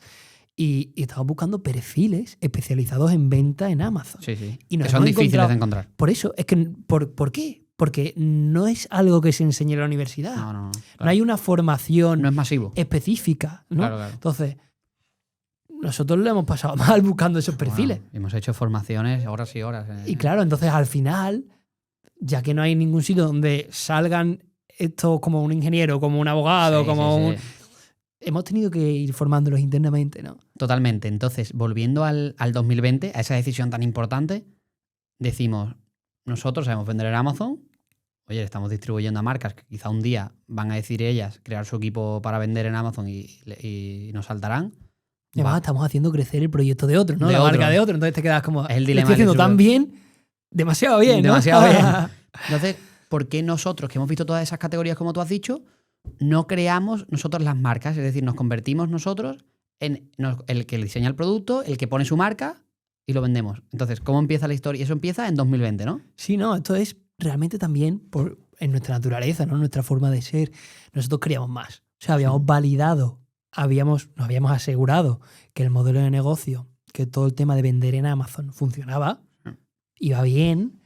Y estamos buscando perfiles especializados en venta en Amazon. Sí. Y nos Que son hemos difíciles encontrado- de encontrar. Por eso, es que, ¿por qué? Porque no es algo que se enseñe en la universidad. No. No Claro. hay una formación No es masivo. específica, ¿no? Claro. Entonces, nosotros lo hemos pasado mal buscando esos perfiles. Bueno, hemos hecho formaciones horas y horas. Y claro, entonces al final, ya que no hay ningún sitio donde salgan estos como un ingeniero, como un abogado, Sí. hemos tenido que ir formándolos internamente, ¿no? Totalmente. Entonces, volviendo al 2020, a esa decisión tan importante, decimos, nosotros sabemos vender en Amazon, oye, estamos distribuyendo a marcas que quizá un día van a decir ellas crear su equipo para vender en Amazon y nos saltarán. Y además estamos haciendo crecer el proyecto de otro, ¿no? De la otro. marca de otro. Entonces te quedas como, Es el lo dilema estoy haciendo que tan surge. bien, demasiado bien, ¿no? Demasiado bien. Entonces, ¿por qué nosotros, que hemos visto todas esas categorías como tú has dicho, no creamos nosotros las marcas? Es decir, nos convertimos nosotros en el que diseña el producto, el que pone su marca y lo vendemos. Entonces, ¿cómo empieza la historia? Eso empieza en 2020, ¿no? Sí, no, esto es realmente también en nuestra naturaleza, ¿no? En nuestra forma de ser. Nosotros queríamos más. O sea, habíamos validado, nos habíamos asegurado que el modelo de negocio, que todo el tema de vender en Amazon funcionaba, iba bien,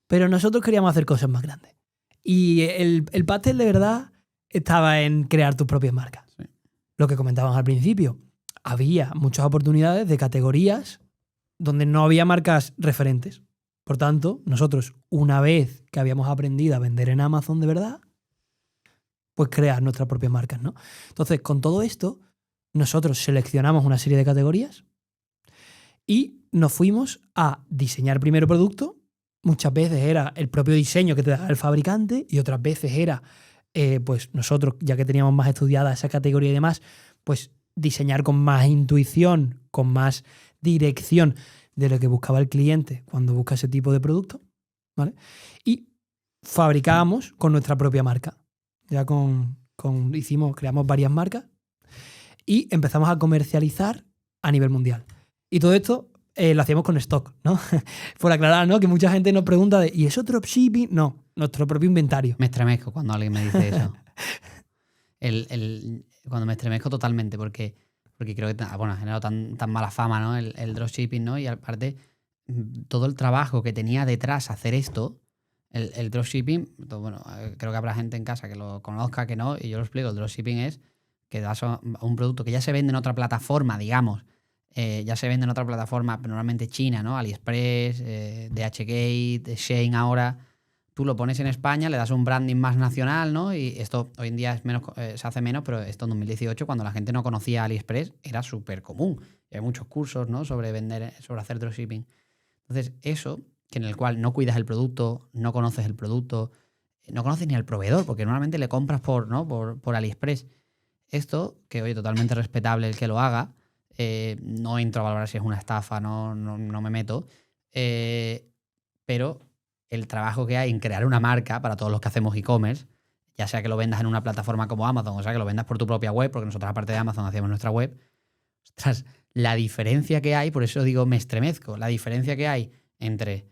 pero nosotros queríamos hacer cosas más grandes. Y el pastel de verdad estaba en crear tus propias marcas. Sí. Lo que comentábamos al principio. Había muchas oportunidades de categorías donde no había marcas referentes. Por tanto, nosotros, una vez que habíamos aprendido a vender en Amazon de verdad, pues crear nuestras propias marcas, ¿no? Entonces, con todo esto, nosotros seleccionamos una serie de categorías y nos fuimos a diseñar primero producto. Muchas veces era el propio diseño que te daba el fabricante y otras veces era, pues nosotros, ya que teníamos más estudiada esa categoría y demás, pues diseñar con más intuición, con más dirección de lo que buscaba el cliente cuando busca ese tipo de producto, ¿vale? Y fabricábamos con nuestra propia marca. Ya creamos varias marcas y empezamos a comercializar a nivel mundial. Y todo esto lo hacíamos con stock, ¿no? Por aclarar, ¿no? Que mucha gente nos pregunta ¿y eso dropshipping? No, nuestro propio inventario. Me estremezco cuando alguien me dice eso. Cuando me estremezco totalmente, porque creo que ha generado tan mala fama, ¿no? El dropshipping, ¿no? Y aparte, todo el trabajo que tenía detrás hacer esto, el dropshipping, bueno, creo que habrá gente en casa que lo conozca, que no, y yo lo explico. El dropshipping es que das a un producto que ya se vende en otra plataforma, digamos, ya se vende en otra plataforma, normalmente China, ¿no? AliExpress, DHgate, Shein ahora. Tú lo pones en España, le das un branding más nacional, ¿no? Y esto hoy en día es menos, se hace menos, pero esto en 2018, cuando la gente no conocía AliExpress, era súper común. Y hay muchos cursos, ¿no? Sobre hacer dropshipping. Entonces, eso, que en el cual no cuidas el producto, no conoces el producto, no conoces ni al proveedor, porque normalmente le compras por AliExpress. Esto, que oye, totalmente respetable el que lo haga, no entro a valorar si es una estafa, no me meto, pero el trabajo que hay en crear una marca para todos los que hacemos e-commerce, ya sea que lo vendas en una plataforma como Amazon, o sea que lo vendas por tu propia web, porque nosotros aparte de Amazon hacíamos nuestra web, ostras, la diferencia que hay, por eso digo me estremezco, la diferencia que hay entre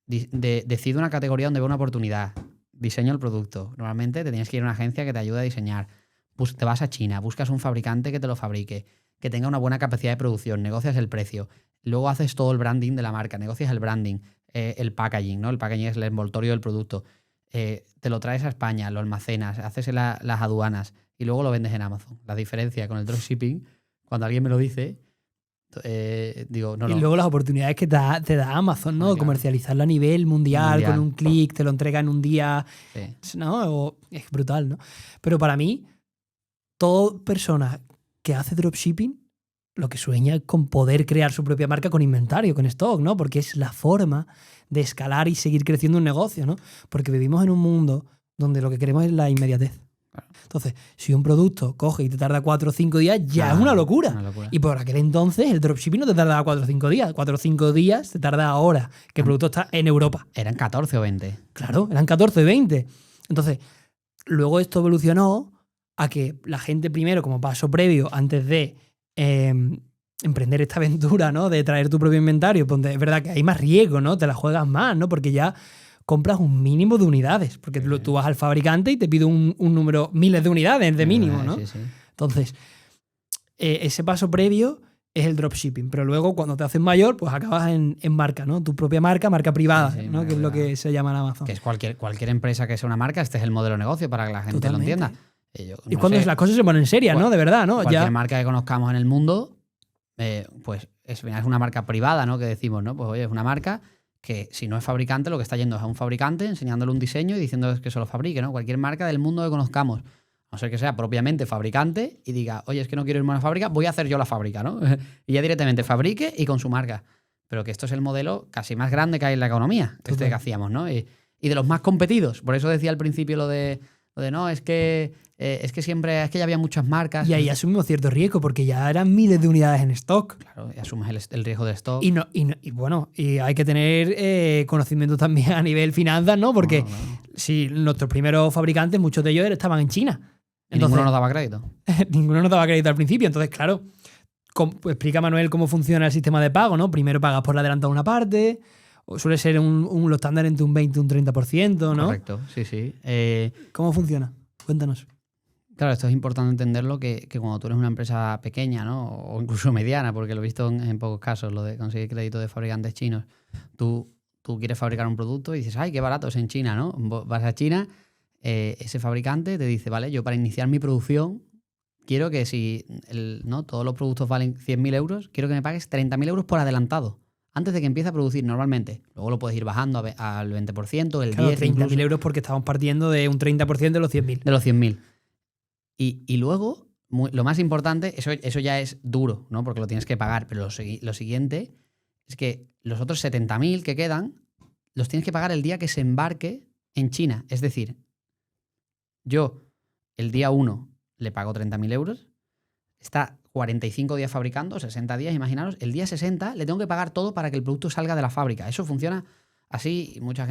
decido una categoría donde veo una oportunidad, diseño el producto, normalmente te tienes que ir a una agencia que te ayude a diseñar, te vas a China, buscas un fabricante que te lo fabrique, que tenga una buena capacidad de producción, negocias el precio, luego haces todo el branding de la marca, negocias el branding, el packaging, ¿no? El packaging es el envoltorio del producto. Te lo traes a España, lo almacenas, haces las aduanas y luego lo vendes en Amazon. La diferencia con el dropshipping, cuando alguien me lo dice, digo, no. Y luego las oportunidades que te da Amazon, ¿no? Claro. Comercializarlo a nivel mundial, con un clic, te lo entrega en un día, sí. ¿no? Es brutal, ¿no? Pero para mí, toda persona que hace dropshipping lo que sueña es con poder crear su propia marca con inventario, con stock, ¿no? Porque es la forma de escalar y seguir creciendo un negocio, ¿no? Porque vivimos en un mundo donde lo que queremos es la inmediatez. Claro. Entonces, si un producto coge y te tarda 4 o 5 días, ya es una locura. Y por aquel entonces el dropshipping no te tardaba 4 o 5 días. 4 o 5 días te tarda ahora, que el producto está en Europa. Eran 14 o 20. Claro, eran 14 o 20. Entonces, luego esto evolucionó a que la gente primero, como paso previo, antes de emprender esta aventura, ¿no? De traer tu propio inventario, donde es verdad que hay más riesgo, ¿no? Te la juegas más, ¿no? Porque ya compras un mínimo de unidades. Porque tú vas al fabricante y te pide un número, miles de unidades de mínimo, ¿no? Sí, sí. Entonces, ese paso previo es el dropshipping. Pero luego, cuando te haces mayor, pues acabas en marca, ¿no? Tu propia marca privada, Sí, ¿no? Que es lo que se llama en Amazon. Que es cualquier empresa que sea una marca, este es el modelo de negocio para que la gente lo entienda. Y cuando las cosas se ponen serias, ¿no? De verdad, ¿no? Cualquier marca que conozcamos en el mundo, pues es una marca privada, ¿no? Que decimos, ¿no? Pues oye, es una marca que si no es fabricante, lo que está yendo es a un fabricante, enseñándole un diseño y diciéndole que se lo fabrique, ¿no? Cualquier marca del mundo que conozcamos, a no ser que sea propiamente fabricante y diga, oye, es que no quiero irme a una fábrica, voy a hacer yo la fábrica, ¿no? Y ya directamente fabrique y con su marca. Pero que esto es el modelo casi más grande que hay en la economía, que hacíamos, ¿no? Y y de los más competidos. Por eso decía al principio lo de no, es que ya había muchas marcas. Y ahí asumimos cierto riesgo porque ya eran miles de unidades en stock. Claro, y asumes el riesgo de stock. Y bueno, y hay que tener conocimiento también a nivel finanzas, ¿no? Porque si nuestros primeros fabricantes, muchos de ellos estaban en China. Entonces, ninguno nos daba crédito. Ninguno nos daba crédito al principio. Entonces, claro, explica Manuel cómo funciona el sistema de pago, ¿no? Primero pagas por adelantado una parte, o suele ser lo estándar entre un 20 y un 30%, ¿no? Correcto, sí. ¿Cómo funciona? Cuéntanos. Claro, esto es importante entenderlo, que cuando tú eres una empresa pequeña, ¿no? O incluso mediana, porque lo he visto en pocos casos, lo de conseguir crédito de fabricantes chinos. Tú quieres fabricar un producto y dices, ¡ay, qué barato es en China!, ¿no? Vas a China, ese fabricante te dice, vale, yo para iniciar mi producción quiero que si todos los productos valen 100.000 euros, quiero que me pagues 30.000 euros por adelantado, antes de que empiece a producir normalmente. Luego lo puedes ir bajando al 20%, el 10%. 30.000 euros porque estamos partiendo de un 30% de los 100.000. De los 100.000. Y luego, lo más importante, eso ya es duro, ¿no? Porque lo tienes que pagar, pero lo siguiente es que los otros 70.000 que quedan los tienes que pagar el día que se embarque en China. Es decir, yo el día 1 le pago 30.000 euros, está 45 días fabricando, 60 días, imaginaros, el día 60 le tengo que pagar todo para que el producto salga de la fábrica. Eso funciona así y hay mucha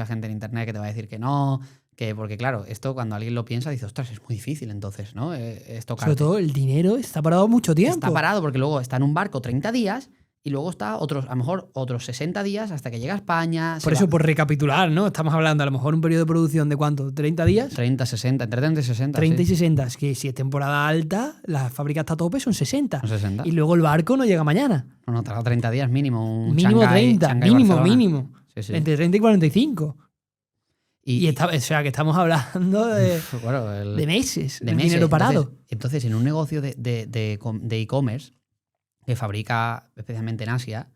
gente en internet que te va a decir que no, porque claro, esto cuando alguien lo piensa dice, ostras, es muy difícil entonces, ¿no? Sobre todo el dinero está parado mucho tiempo. Está parado porque luego está en un barco 30 días y luego está a lo mejor otros 60 días hasta que llega a España. Por eso, por recapitular, ¿no? Estamos hablando a lo mejor un periodo de producción de ¿cuánto? ¿30 días? 30, 60, entre 30 y 60. 30 y sí. 60. Es que si es temporada alta, la fábrica está a tope, son 60. Son 60. Y luego el barco no llega mañana. No, tarda 30 días mínimo. Mínimo Shanghái, 30, Shanghái, mínimo, Barcelona. mínimo. Sí. Entre 30 y 45. O sea, que estamos hablando de meses, de dinero parado. Entonces, en un negocio de e-commerce que fabrica especialmente en Asia,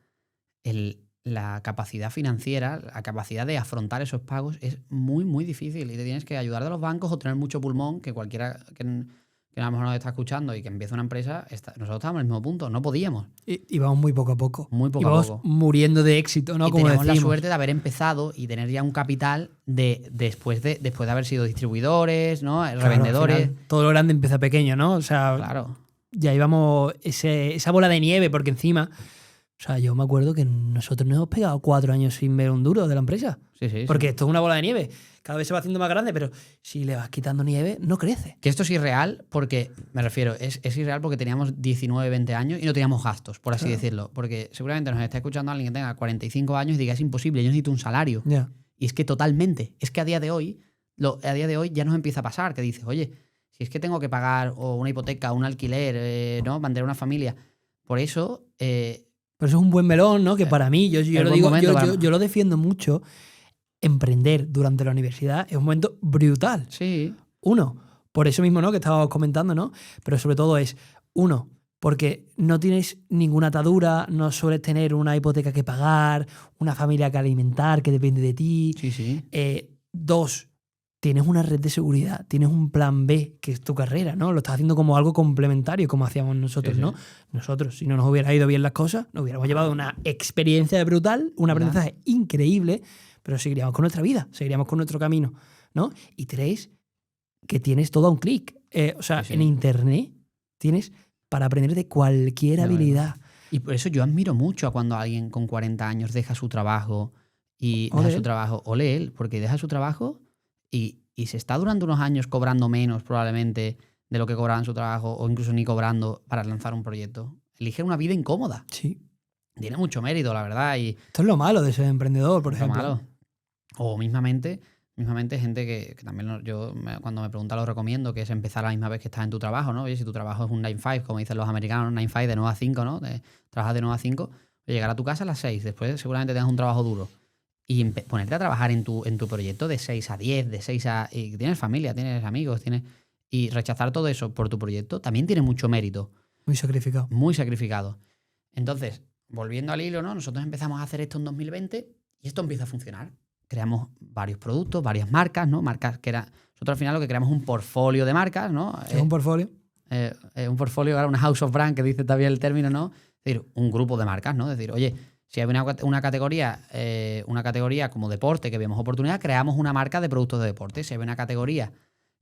la capacidad financiera, la capacidad de afrontar esos pagos es muy, muy difícil. Y te tienes que ayudar de los bancos o tener mucho pulmón, que cualquiera que a lo mejor nos está escuchando y que empieza una empresa, nosotros estábamos en el mismo punto, no podíamos. Y vamos muy poco a poco. Muy poco a poco. Muriendo de éxito, ¿no? Y como tenemos decimos. la suerte de haber empezado y tener ya un capital después de haber sido distribuidores, ¿no? Revendedores. Al final, todo lo grande empieza pequeño, ¿no? O sea, claro. Ya íbamos esa bola de nieve, porque encima, o sea, yo me acuerdo que nosotros nos hemos pegado 4 años sin ver un duro de la empresa. Sí. Porque esto es una bola de nieve. Cada vez se va haciendo más grande, pero si le vas quitando nieve, no crece. Que esto es irreal porque, me refiero, es irreal porque teníamos 19, 20 años y no teníamos gastos, por así decirlo. Porque seguramente nos está escuchando alguien que tenga 45 años y diga, es imposible, yo necesito un salario. Yeah. Y es que totalmente. Es que a día de hoy ya nos empieza a pasar, que dices, oye, si es que tengo que pagar o una hipoteca, un alquiler, ¿no? Mantener una familia. Por eso... Pero eso es un buen melón, ¿no? Que para mí, yo lo digo, yo lo defiendo mucho. Emprender durante la universidad es un momento brutal. Sí. Uno, por eso mismo, ¿no? Que estábamos comentando, ¿no? Pero sobre todo porque no tienes ninguna atadura, no sueles tener una hipoteca que pagar, una familia que alimentar, que depende de ti. Sí. 2, tienes una red de seguridad, tienes un plan B, que es tu carrera, ¿no? Lo estás haciendo como algo complementario, como hacíamos nosotros, Sí. ¿no? Nosotros, si no nos hubiera ido bien las cosas, nos hubiéramos llevado una experiencia brutal, un aprendizaje increíble, pero seguiríamos con nuestra vida, seguiríamos con nuestro camino, ¿no? Y 3, que tienes todo a un clic. En internet tienes para aprender de cualquier habilidad. Y por eso yo admiro mucho a cuando alguien con 40 años deja su trabajo ole él, porque deja su trabajo y se está durante unos años cobrando menos probablemente de lo que cobraba en su trabajo o incluso ni cobrando para lanzar un proyecto. Elige una vida incómoda. Sí. Tiene mucho mérito, la verdad. Esto es lo malo de ser emprendedor, por ejemplo. Lo malo. O mismamente gente que también cuando me pregunta lo recomiendo, que es empezar a la misma vez que estás en tu trabajo, ¿no? Oye, si tu trabajo es un 9-5, como dicen los americanos, 9-5 de 9 a 5, ¿no? Trabajas de 9 a 5, llegar a tu casa a las 6, después seguramente tengas un trabajo duro. Y ponerte a trabajar en tu proyecto de 6 a 10, de 6 a... Y tienes familia, tienes amigos, y rechazar todo eso por tu proyecto también tiene mucho mérito. Muy sacrificado. Muy sacrificado. Entonces, volviendo al hilo, ¿no? Nosotros empezamos a hacer esto en 2020 y esto empieza a funcionar. Creamos varios productos, varias marcas, ¿no? Marcas que nosotros al final lo que creamos es un portfolio de marcas, ¿no? ¿Es un portfolio? Un portfolio, ahora una house of brand, que dice también el término, ¿no? Es decir, un grupo de marcas, ¿no? Es decir, oye, Si hay una categoría como deporte que vemos oportunidad, creamos una marca de productos de deporte. Si hay una categoría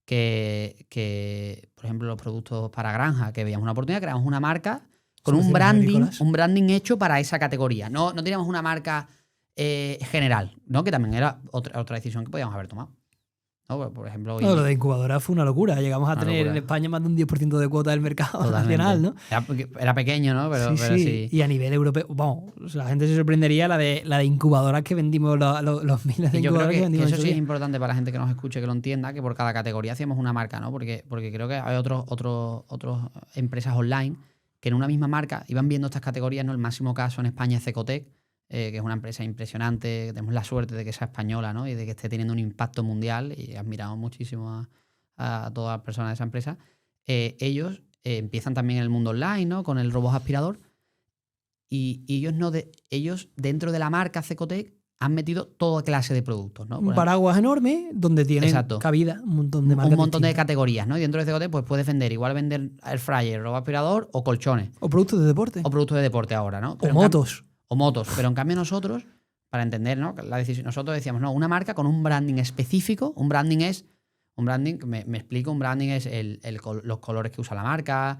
que por ejemplo, los productos para granja, que veíamos una oportunidad, creamos una marca con un branding hecho para esa categoría. No teníamos una marca general, ¿no? Que también era otra decisión que podíamos haber tomado. ¿No? Por ejemplo, lo de incubadora fue una locura. Llegamos a tener en España más de un 10% de cuota del mercado nacional, ¿no? Era pequeño, ¿no? Pero sí. Y a nivel europeo, vamos, la gente se sorprendería la de incubadoras que vendimos, los miles de incubadoras que vendimos. Eso sí es importante para la gente que nos escuche, que lo entienda, que por cada categoría hacíamos una marca, ¿no? Porque creo que hay otras empresas online que en una misma marca iban viendo estas categorías, ¿no? El máximo caso en España es Cecotec, que es una empresa impresionante. Tenemos la suerte de que sea española, ¿no? Y de que esté teniendo un impacto mundial, y admiramos muchísimo a todas las personas de esa empresa. Ellos empiezan también en el mundo online, ¿no? Con el robot aspirador, y ellos dentro de la marca Cecotec han metido toda clase de productos, ¿no? Un paraguas enorme donde tienen cabida un montón de marcas. Un montón de categorías, ¿no? Y dentro de Cecotec pues puedes vender air fryer, robot aspirador o colchones. O productos de deporte. O productos de deporte ahora, ¿no? O motos. Pero en cambio nosotros, para entender, ¿no? La decisión, nosotros decíamos, no, una marca con un branding específico. Un branding, me explico, un branding es los colores que usa la marca,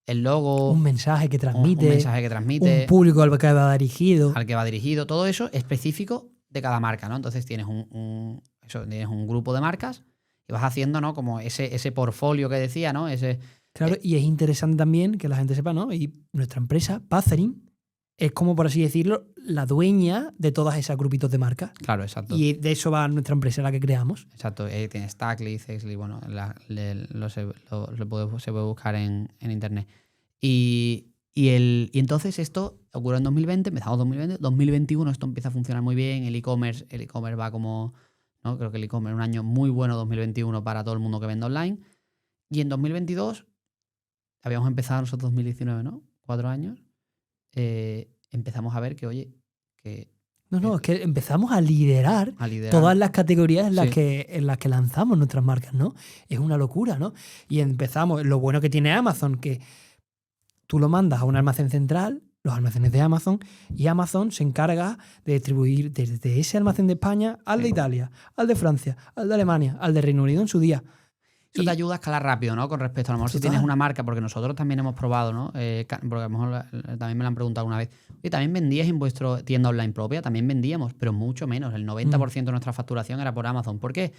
el logo. Un mensaje que transmite. Un mensaje que transmite. Un público al que va dirigido. Al que va dirigido. Todo eso específico de cada marca, ¿no? Entonces tienes tienes un grupo de marcas y vas haciendo, ¿no? Como ese portfolio que decía, ¿no? Claro, y es interesante también que la gente sepa, ¿no? Y nuestra empresa, Pazarin, es como, por así decirlo, la dueña de todos esos grupitos de marcas. Claro, exacto. Y de eso va nuestra empresa, la que creamos. Exacto. Tiene Stackly, Sexly, bueno, se puede buscar en internet. Y entonces esto ocurrió en 2020, empezamos 2020, 2021 esto empieza a funcionar muy bien, el e-commerce va como, ¿no? Creo que el e-commerce es un año muy bueno 2021 para todo el mundo que vende online. Y en 2022, habíamos empezado nosotros 2019, ¿no? 4 años. Empezamos a ver que, oye, que... es que empezamos a liderar todas las categorías en las que lanzamos nuestras marcas, ¿no? Es una locura, ¿no? Y empezamos, lo bueno que tiene Amazon, que tú lo mandas a un almacén central, los almacenes de Amazon, y Amazon se encarga de distribuir desde ese almacén de España al de Italia, al de Francia, al de Alemania, al de Reino Unido en su día. Eso te ayuda a escalar rápido, ¿no? Con respecto a lo mejor si tienes una marca, porque nosotros también hemos probado, ¿no? Porque a lo mejor también me lo han preguntado una vez. Oye, ¿también vendías en vuestra tienda online propia? También vendíamos, pero mucho menos. El 90% de nuestra facturación era por Amazon. ¿Por qué?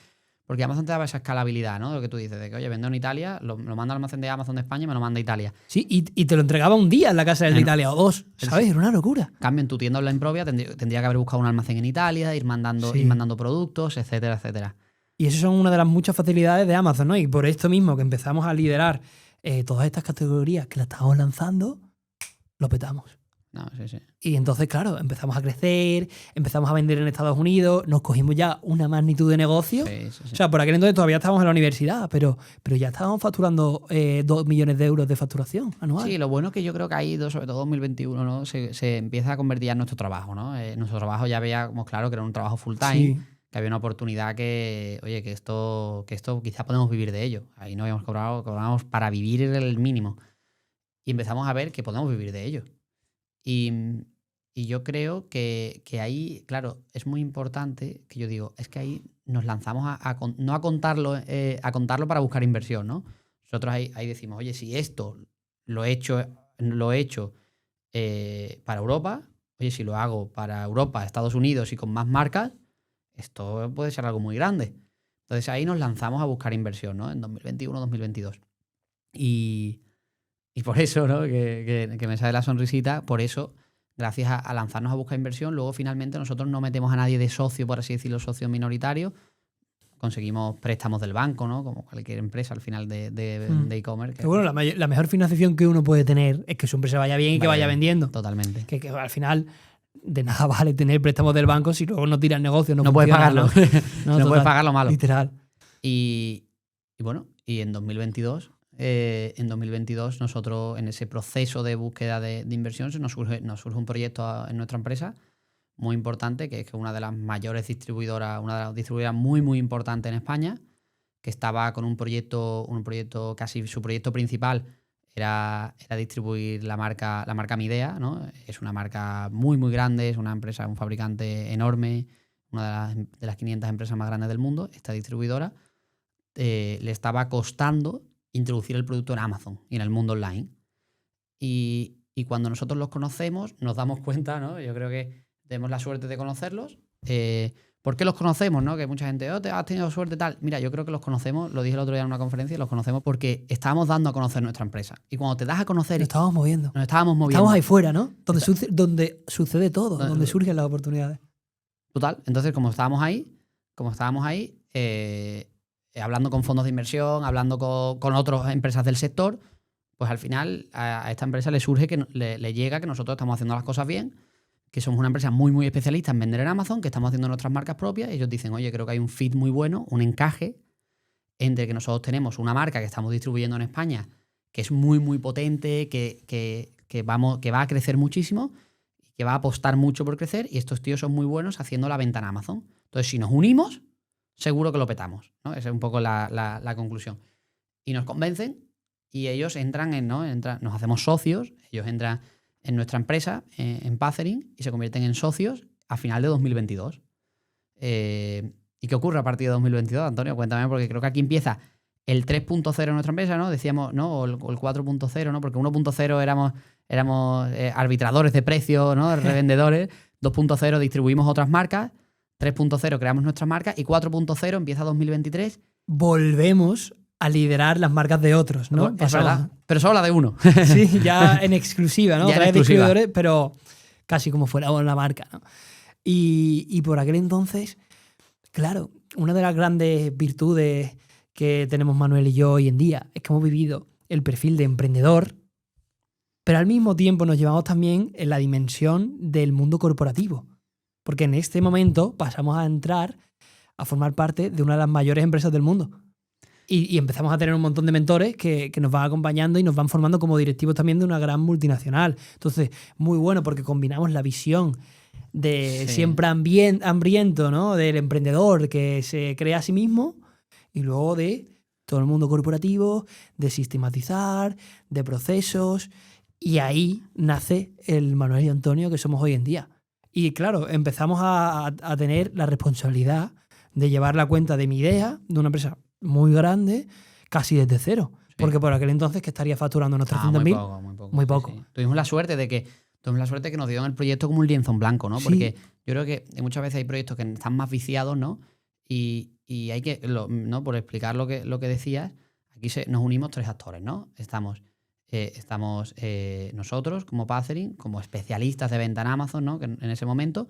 Porque Amazon te daba esa escalabilidad, ¿no? Lo que tú dices, de que, oye, vendo en Italia, lo mando al almacén de Amazon de España y me lo manda a Italia. Sí, y te lo entregaba un día en la casa del de Italia o dos, ¿sabes? Era una locura. En cambio, en tu tienda online propia tendría que haber buscado un almacén en Italia, ir mandando productos, etcétera, etcétera. Y esas son una de las muchas facilidades de Amazon, ¿no? Y por esto mismo que empezamos a liderar todas estas categorías que las estamos lanzando, lo petamos. No, sí. Y entonces, claro, empezamos a crecer, empezamos a vender en Estados Unidos, nos cogimos ya una magnitud de negocio. Sí. O sea, por aquel entonces todavía estábamos en la universidad, pero ya estábamos facturando 2 millones de euros de facturación anual. Sí, lo bueno es que yo creo que ahí, sobre todo 2021, ¿no? se empieza a convertir ya en nuestro trabajo, ¿no? Nuestro trabajo ya veíamos claro que era un trabajo full time. Sí. Que había una oportunidad que esto quizá podemos vivir de ello. Ahí no habíamos cobramos para vivir el mínimo. Y empezamos a ver que podemos vivir de ello. Y yo creo que ahí, claro, es muy importante, que yo digo, es que ahí nos lanzamos no a contarlo para buscar inversión, ¿no? Nosotros ahí decimos, oye, si esto lo he hecho para Europa, oye, si lo hago para Europa, Estados Unidos y con más marcas, esto puede ser algo muy grande. Entonces ahí nos lanzamos a buscar inversión, ¿no? En 2021, 2022. Y por eso, ¿no? Que me sale la sonrisita, por eso, gracias a lanzarnos a buscar inversión, luego finalmente nosotros no metemos a nadie de socio, por así decirlo, socio minoritario. Conseguimos préstamos del banco, ¿no? Como cualquier empresa al final de e-commerce. Que bueno, la mejor financiación que uno puede tener es que su empresa vaya bien y que vaya vendiendo. Totalmente. Que al final de nada vale tener préstamos del banco si luego no tira el negocio. No puedes pagarlo. No puedes pagar lo malo. Literal. Y bueno, y en 2022 nosotros en ese proceso de búsqueda de inversión nos surge un proyecto en nuestra empresa muy importante, que es una de las mayores distribuidoras, una de las distribuidoras muy, muy importante en España, que estaba con un proyecto casi su proyecto principal era distribuir la marca Midea, ¿no? Es una marca muy, muy grande, es una empresa, un fabricante enorme, una de las 500 empresas más grandes del mundo. Esta distribuidora le estaba costando introducir el producto en Amazon y en el mundo online. Y cuando nosotros los conocemos, nos damos cuenta, ¿no? Yo creo que tenemos la suerte de conocerlos. ¿Por qué los conocemos, no? Que mucha gente, te has tenido suerte tal. Mira, yo creo que los conocemos, lo dije el otro día en una conferencia, los conocemos porque estábamos dando a conocer nuestra empresa. Y cuando te das a conocer... Nos estábamos moviendo. Estamos ahí fuera, ¿no? Donde sucede todo, donde surgen las oportunidades. Total. Entonces, como estábamos ahí, hablando con fondos de inversión, hablando con otras empresas del sector, pues al final a esta empresa le surge que le llega que nosotros estamos haciendo las cosas bien, que somos una empresa muy, muy especialista en vender en Amazon, que estamos haciendo nuestras marcas propias, y ellos dicen, oye, creo que hay un fit muy bueno, un encaje entre que nosotros tenemos una marca que estamos distribuyendo en España, que es muy, muy potente, que va a crecer muchísimo, y que va a apostar mucho por crecer, y estos tíos son muy buenos haciendo la venta en Amazon. Entonces, si nos unimos, seguro que lo petamos, ¿no? Esa es un poco la conclusión. Y nos convencen, y ellos nos hacemos socios, ellos entran en nuestra empresa, en Pathering, y se convierten en socios a final de 2022. ¿Y qué ocurre a partir de 2022, Antonio? Cuéntame, porque creo que aquí empieza el 3.0 en nuestra empresa, ¿no? Decíamos, ¿no? O el 4.0, ¿no? Porque 1.0 éramos arbitradores de precios, ¿no? Revendedores. 2.0 distribuimos otras marcas. 3.0 creamos nuestras marcas. Y 4.0 empieza 2023. Volvemos a liderar las marcas de otros, ¿no? Es verdad, pero solo la de uno. Sí, ya en exclusiva, ¿no? Otra vez distribuidores, pero casi como fuera una marca, ¿no? Y por aquel entonces, claro, una de las grandes virtudes que tenemos Manuel y yo hoy en día es que hemos vivido el perfil de emprendedor, pero al mismo tiempo nos llevamos también en la dimensión del mundo corporativo. Porque en este momento pasamos a entrar a formar parte de una de las mayores empresas del mundo. Y empezamos a tener un montón de mentores que nos van acompañando y nos van formando como directivos también de una gran multinacional. Entonces, muy bueno porque combinamos la visión de siempre hambriento, ¿no? Del emprendedor que se crea a sí mismo, y luego de todo el mundo corporativo, de sistematizar, de procesos. Y ahí nace el Manuel y Antonio que somos hoy en día. Y claro, empezamos a tener la responsabilidad de llevar la cuenta de Midea, de una empresa muy grande, casi desde cero. Sí. Porque por aquel entonces que estaría facturando unos 300.000. Muy poco. Sí. Tuvimos la suerte que nos dieron el proyecto como un lienzo en blanco, ¿no? Porque yo creo que muchas veces hay proyectos que están más viciados, ¿no? Y hay que, ¿no? Por explicar lo que decías, aquí nos unimos tres actores, ¿no? Estamos nosotros como Pathering, como especialistas de venta en Amazon, ¿no? Que en ese momento,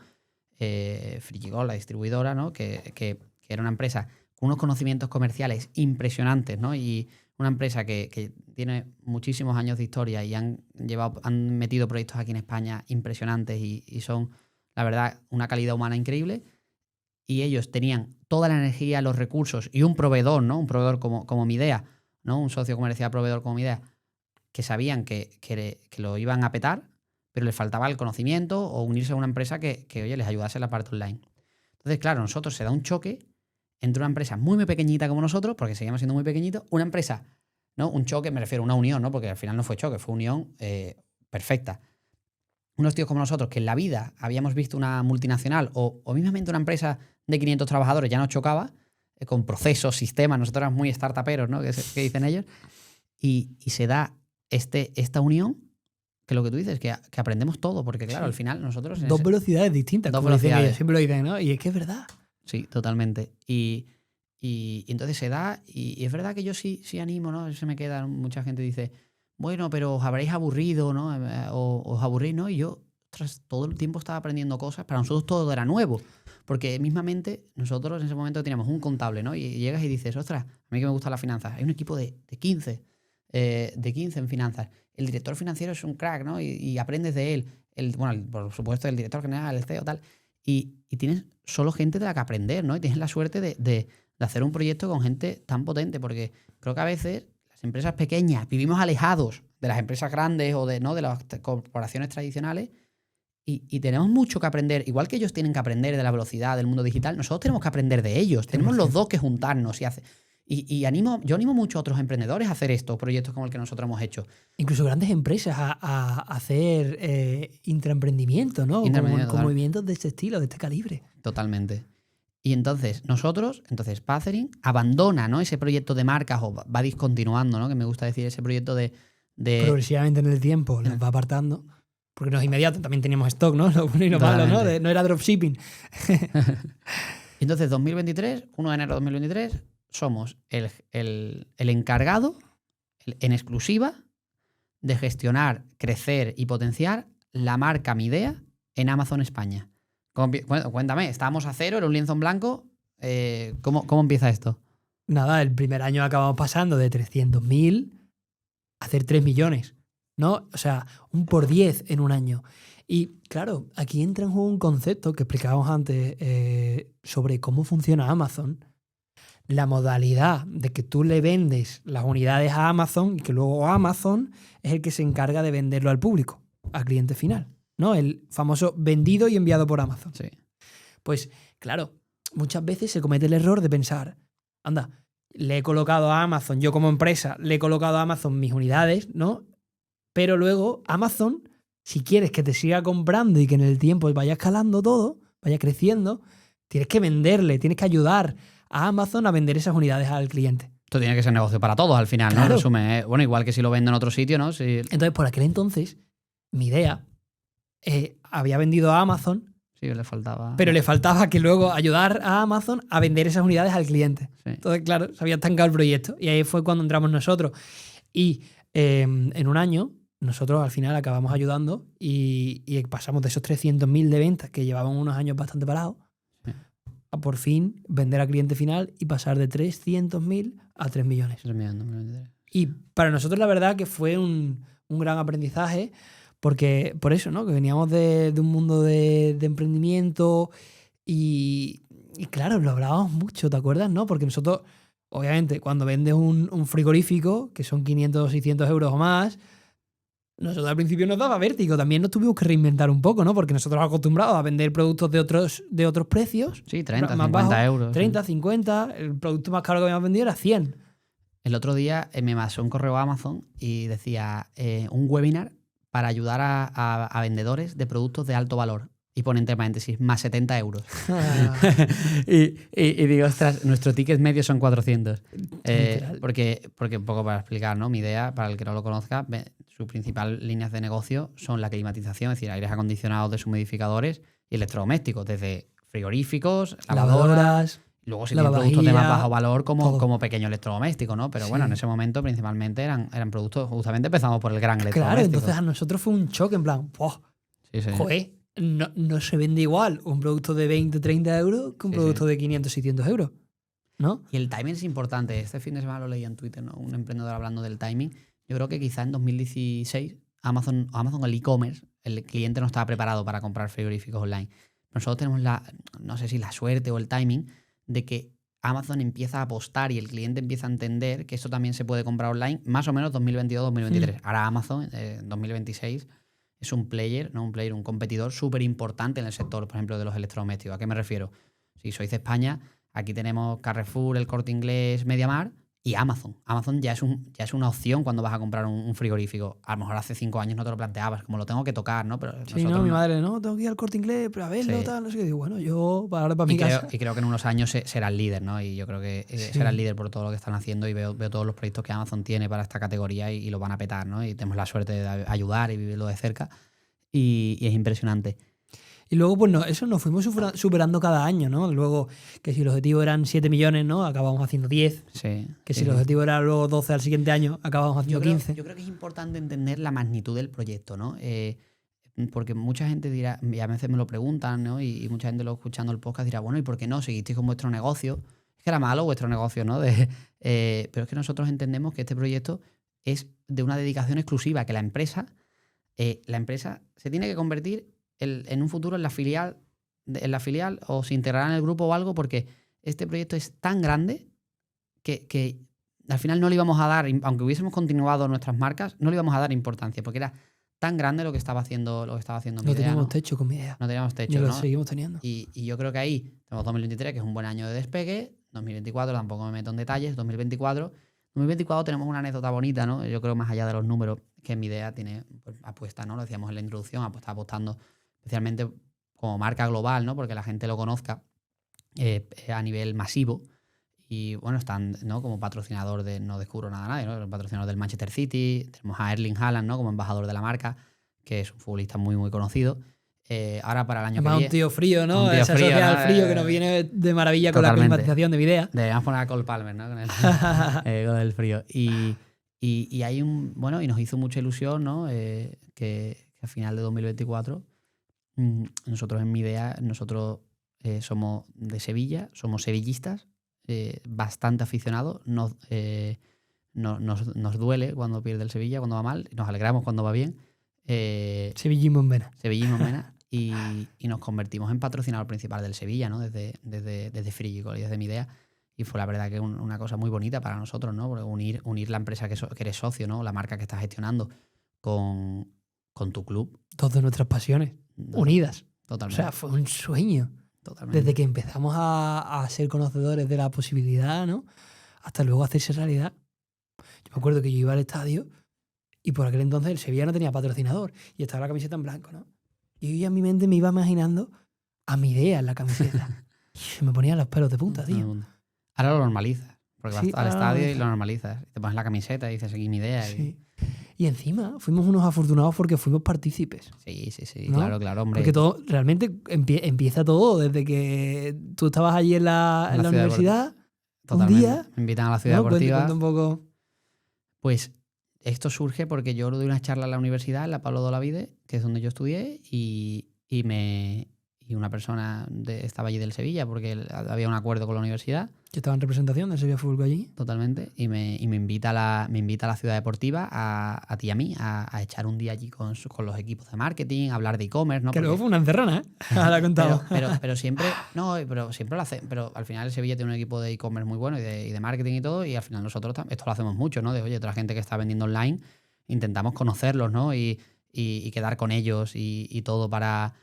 Frikigol, la distribuidora, ¿no? Que era una empresa con unos conocimientos comerciales impresionantes, ¿no? Y una empresa que tiene muchísimos años de historia y han metido proyectos aquí en España impresionantes y son, la verdad, una calidad humana increíble. Y ellos tenían toda la energía, los recursos y un proveedor, ¿no? Un proveedor como Midea, ¿no? Un socio comercial proveedor como Midea, que sabían que lo iban a petar, pero les faltaba el conocimiento o unirse a una empresa que oye, les ayudase en la parte online. Entonces, claro, nosotros se da un choque entre una empresa muy, muy pequeñita como nosotros, porque seguimos siendo muy pequeñitos, una empresa, ¿no? Un choque, me refiero a una unión, ¿no? Porque al final no fue choque, fue unión perfecta. Unos tíos como nosotros, que en la vida habíamos visto una multinacional o mismamente una empresa de 500 trabajadores, ya nos chocaba, con procesos, sistemas, nosotros éramos muy startuperos, ¿no? Que dicen ellos, y se da esta unión, que lo que tú dices, que aprendemos todo, porque claro, al final nosotros... Dos velocidades distintas, como dicen ellos, siempre lo dicen, ¿no? Y es que es verdad. Sí, totalmente. Y entonces se da, y es verdad que yo sí animo, ¿no? Se me queda, mucha gente dice, bueno, pero os habréis aburrido, ¿no? O os aburrís, ¿no? Y yo, todo el tiempo estaba aprendiendo cosas, para nosotros todo era nuevo, porque mismamente nosotros en ese momento teníamos un contable, ¿no? Y llegas y dices, ostras, a mí que me gustan las finanzas, hay un equipo de 15 en finanzas. El director financiero es un crack, ¿no? Y aprendes de él. Por supuesto, el director general, el CEO, tal. Y tienes solo gente de la que aprender, ¿no? Y tienes la suerte de hacer un proyecto con gente tan potente, porque creo que a veces las empresas pequeñas vivimos alejados de las empresas grandes o de las corporaciones tradicionales y tenemos mucho que aprender. Igual que ellos tienen que aprender de la velocidad del mundo digital, nosotros tenemos que aprender de ellos. Tenemos los dos que juntarnos Y yo animo mucho a otros emprendedores a hacer estos proyectos como el que nosotros hemos hecho. Incluso grandes empresas a hacer intraemprendimiento, ¿no? Intraemprendimiento, Con total. movimientos de este estilo, de este calibre. Totalmente. Y entonces Pathering abandona, ¿no?, ese proyecto de marcas o va discontinuando, ¿no?, que me gusta decir, ese proyecto de Progresivamente en el tiempo las va apartando. Porque no es inmediato, también teníamos stock, ¿no? Lo bueno y lo malo, ¿no? No era dropshipping. Entonces, 2023, 1 de enero de 2023, somos el encargado en exclusiva de gestionar, crecer y potenciar la marca Midea en Amazon España. Cuéntame, estábamos a cero, era un lienzo en blanco. ¿Cómo empieza esto? Nada, el primer año acabamos pasando de 300.000 a hacer 3 millones, ¿no? O sea, un por 10 en un año. Y claro, aquí entra en juego un concepto que explicábamos antes sobre cómo funciona Amazon. La modalidad de que tú le vendes las unidades a Amazon y que luego Amazon es el que se encarga de venderlo al público, al cliente final, ¿no? El famoso vendido y enviado por Amazon. Sí. Pues claro, muchas veces se comete el error de pensar, anda, le he colocado a Amazon, yo como empresa, le he colocado a Amazon mis unidades, ¿no? Pero luego Amazon, si quieres que te siga comprando y que en el tiempo vaya escalando todo, vaya creciendo, tienes que venderle, tienes que ayudar a Amazon a vender esas unidades al cliente. Esto tiene que ser negocio para todos al final, Claro. ¿no? Resumen, bueno, igual que si lo vendo en otro sitio, ¿no? Entonces, por aquel entonces, mi idea había vendido a Amazon, Sí, le faltaba. pero le faltaba que luego ayudar a Amazon a vender esas unidades al cliente. Sí. Entonces, claro, se había estancado el proyecto. Y ahí fue cuando entramos nosotros. Y en un año, nosotros al final acabamos ayudando y pasamos de esos 300.000 de ventas que llevaban unos años bastante parados Sí. a por fin vender al cliente final y pasar de 300.000 a 3 millones. 3 millones, 2023. Y para nosotros la verdad que fue un gran aprendizaje porque por eso, ¿no? Que veníamos de un mundo de emprendimiento y claro, lo hablábamos mucho, ¿te acuerdas? ¿No? Porque nosotros, obviamente, cuando vendes un frigorífico, que son 500 o 600 euros o más, nosotros al principio nos daba vértigo. También nos tuvimos que reinventar un poco, ¿no? Porque nosotros acostumbrados a vender productos de otros precios. Sí, 30, más 50 bajos, euros. 30, 50. El producto más caro que habíamos vendido era 100. El otro día me pasó un correo a Amazon y decía un webinar para ayudar a vendedores de productos de alto valor. Y pone entre paréntesis, más 70 euros. y digo, ostras, nuestro ticket medio son 400. Porque un poco para explicar, ¿no? Mi idea, para el que no lo conozca, sus principales líneas de negocio son la climatización, es decir, aires acondicionados, deshumidificadores y electrodomésticos, desde frigoríficos, lavadoras. Luego sí tienen productos de más bajo valor como pequeño electrodoméstico, ¿no? Pero bueno, en ese momento principalmente eran productos, justamente empezamos por el gran electrodoméstico. Claro, entonces a nosotros fue un choque en plan, sí. Joder, no se vende igual un producto de 20, 30 euros que un producto de 500, 600 euros, ¿no? Y el timing es importante. Este fin de semana lo leí en Twitter, ¿no? Un emprendedor hablando del timing. Yo creo que quizá en 2016 Amazon el e-commerce, el cliente no estaba preparado para comprar frigoríficos online. Nosotros tenemos no sé si la suerte o el timing de que Amazon empieza a apostar y el cliente empieza a entender que esto también se puede comprar online más o menos 2022-2023. Ahora Amazon, 2026, es un player, un competidor súper importante en el sector, por ejemplo, de los electrodomésticos. ¿A qué me refiero? Si sois de España, aquí tenemos Carrefour, El Corte Inglés, MediaMarkt y Amazon. Amazon ya es una opción cuando vas a comprar un frigorífico. A lo mejor hace 5 años no te lo planteabas, como lo tengo que tocar, ¿no? Pero sí, no, mi madre, no, tengo que ir al Corte Inglés, pero a verlo, tal, no sé qué. Digo, bueno, yo para mi casa. Y creo que en unos años será el líder, ¿no? Y yo creo que será el líder por todo lo que están haciendo y veo todos los proyectos que Amazon tiene para esta categoría y lo van a petar, ¿no? Y tenemos la suerte de ayudar y vivirlo de cerca y es impresionante. Y luego, pues eso nos fuimos superando cada año, ¿no? Luego, que si el objetivo eran 7 millones, ¿no? Acabamos haciendo 10. Sí. Que si el objetivo era luego 12 al siguiente año, acabamos haciendo 15. Yo creo que es importante entender la magnitud del proyecto, ¿no? Porque mucha gente dirá, y a veces me lo preguntan, ¿no? Y mucha gente lo escuchando el podcast dirá, bueno, ¿y por qué no? ¿Seguisteis con vuestro negocio? Es que era malo vuestro negocio, ¿no? Pero es que nosotros entendemos que este proyecto es de una dedicación exclusiva, que la empresa se tiene que convertir en un futuro en la filial o se integrará en el grupo o algo, porque este proyecto es tan grande que al final no le íbamos a dar, aunque hubiésemos continuado nuestras marcas, no le íbamos a dar importancia, porque era tan grande lo que estaba haciendo No Midea, teníamos ¿no? techo con mi idea. No teníamos Ni techo, lo ¿no? seguimos teniendo. Y yo creo que ahí tenemos 2023, que es un buen año de despegue. 2024 tampoco me meto en detalles. 2024 tenemos una anécdota bonita, ¿no? Yo creo más allá de los números, que mi idea tiene pues, apuesta, ¿no? Lo decíamos en la introducción, está apostando especialmente como marca global, ¿no? Porque la gente lo conozca a nivel masivo. Y bueno, están, ¿no? Como patrocinador de, no descubro nada a nadie, ¿no? El patrocinador del Manchester City. Tenemos a Erling Haaland, ¿no? Como embajador de la marca, que es un futbolista muy, muy conocido. Ahora para el año Además, que un viene. tío frío, ¿no? Un tío Se frío, asocia ¿no? al frío que nos viene de maravilla con la Totalmente. climatización de mi idea. Deberíamos poner a Cole Palmer, ¿no? Con el frío. Y hay bueno, y nos hizo mucha ilusión, ¿no? Que al final de 2024, nosotros en mi idea, somos de Sevilla, somos sevillistas, bastante aficionados. Nos duele cuando pierde el Sevilla, cuando va mal, nos alegramos cuando va bien. Sevillismo en vena. Sevillismo en vena. Y nos convertimos en patrocinador principal del Sevilla, ¿no? Desde Frigicol y desde mi idea. Y fue la verdad que una cosa muy bonita para nosotros, ¿no? Porque unir la empresa que eres socio, ¿no? La marca que estás gestionando con tu club. Dos de nuestras pasiones unidas. Totalmente. O sea, fue un sueño. Totalmente. Desde que empezamos a ser conocedores de la posibilidad, ¿no? Hasta luego hacerse realidad. Yo me acuerdo que yo iba al estadio y por aquel entonces el Sevilla no tenía patrocinador y estaba la camiseta en blanco, ¿no? Y yo en mi mente me iba imaginando a mi idea en la camiseta. Y se me ponían los pelos de punta, tío. Ahora lo normalizas. Porque Sí, vas al ahora lo estadio y normalizas. lo normalizas. Te pones la camiseta y dices, aquí mi idea. Sí. Y encima fuimos unos afortunados porque fuimos partícipes. Sí, ¿No? claro, hombre. Porque todo, realmente empieza todo desde que tú estabas allí en la ciudad universidad. Totalmente. Un día. Me invitan a la ciudad ¿No? deportiva. Cuenta un poco. Pues esto surge porque yo doy una charla en la universidad, en la Pablo de Olavide, que es donde yo estudié, y una persona estaba allí del Sevilla porque había un acuerdo con la universidad. Yo estaba en representación del Sevilla Fútbol Club allí. Totalmente. Y me invita a la ciudad deportiva, a ti y a mí, a echar un día allí con los equipos de marketing, a hablar de e-commerce, ¿no? Que Porque, luego fue una encerrona, ¿eh? Ahora he contado. pero siempre, no, pero siempre lo hace. Pero al final el Sevilla tiene un equipo de e-commerce muy bueno y de marketing y todo, y al final nosotros esto lo hacemos mucho, ¿no? De oye, otra gente que está vendiendo online, intentamos conocerlos, ¿no? Y quedar con ellos y todo para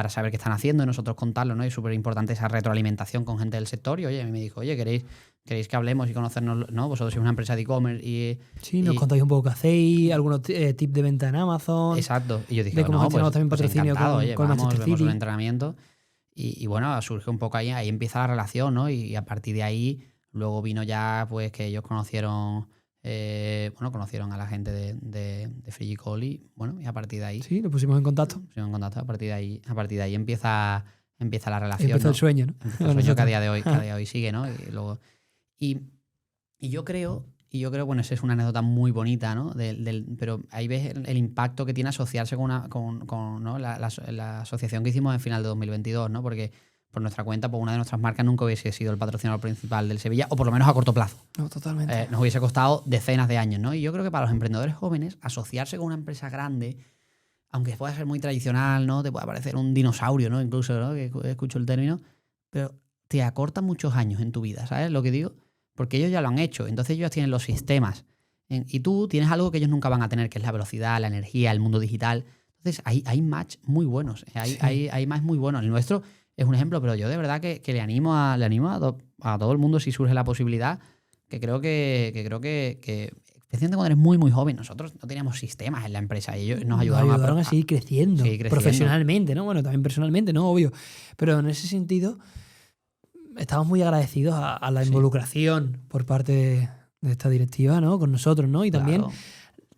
saber qué están haciendo y nosotros contarlo, ¿no? Y es súper importante esa retroalimentación con gente del sector. Y oye, a mí me dijo, oye, ¿queréis que hablemos y conocernos? ¿No? Vosotros sois una empresa de e-commerce y... Sí, nos contáis un poco qué hacéis, algunos tips de venta en Amazon. Exacto. Y yo dije, de cómo gestionamos también patrocinio encantado, con oye, Manchester vemos City. un entrenamiento. Y bueno, surge un poco ahí empieza la relación, ¿no? Y a partir de ahí, luego vino ya, pues, que ellos conocieron a la gente de Frigicol y bueno, y a partir de ahí... Sí, lo pusimos en contacto. A partir de ahí empieza la relación. Empieza el sueño, ¿no? Empieza el sueño que a día de hoy sigue, ¿no? Y yo creo, bueno, esa es una anécdota muy bonita, ¿no? Pero ahí ves el impacto que tiene asociarse con ¿no? la asociación que hicimos en final de 2022, ¿no? Porque por nuestra cuenta, pues una de nuestras marcas nunca hubiese sido el patrocinador principal del Sevilla, o por lo menos a corto plazo. No, totalmente. Nos hubiese costado decenas de años, ¿no? Y yo creo que para los emprendedores jóvenes, asociarse con una empresa grande, aunque pueda ser muy tradicional, ¿no? Te puede parecer un dinosaurio, ¿no? Incluso, ¿no? Que escucho el término, pero te acorta muchos años en tu vida, ¿sabes lo que digo? Porque ellos ya lo han hecho, entonces ellos tienen los sistemas. Y tú tienes algo que ellos nunca van a tener, que es la velocidad, la energía, el mundo digital. Entonces hay match muy buenos, hay match muy buenos. El nuestro es un ejemplo, pero yo de verdad que le animo a todo el mundo si surge la posibilidad, que creo que especialmente cuando eres muy, muy joven. Nosotros no teníamos sistemas en la empresa y ellos nos ayudaron a seguir creciendo, profesionalmente, ¿no? Bueno, también personalmente, ¿no? Obvio. Pero en ese sentido, estamos muy agradecidos a la involucración por parte de esta directiva, ¿no? Con nosotros, ¿no? Y también, Claro.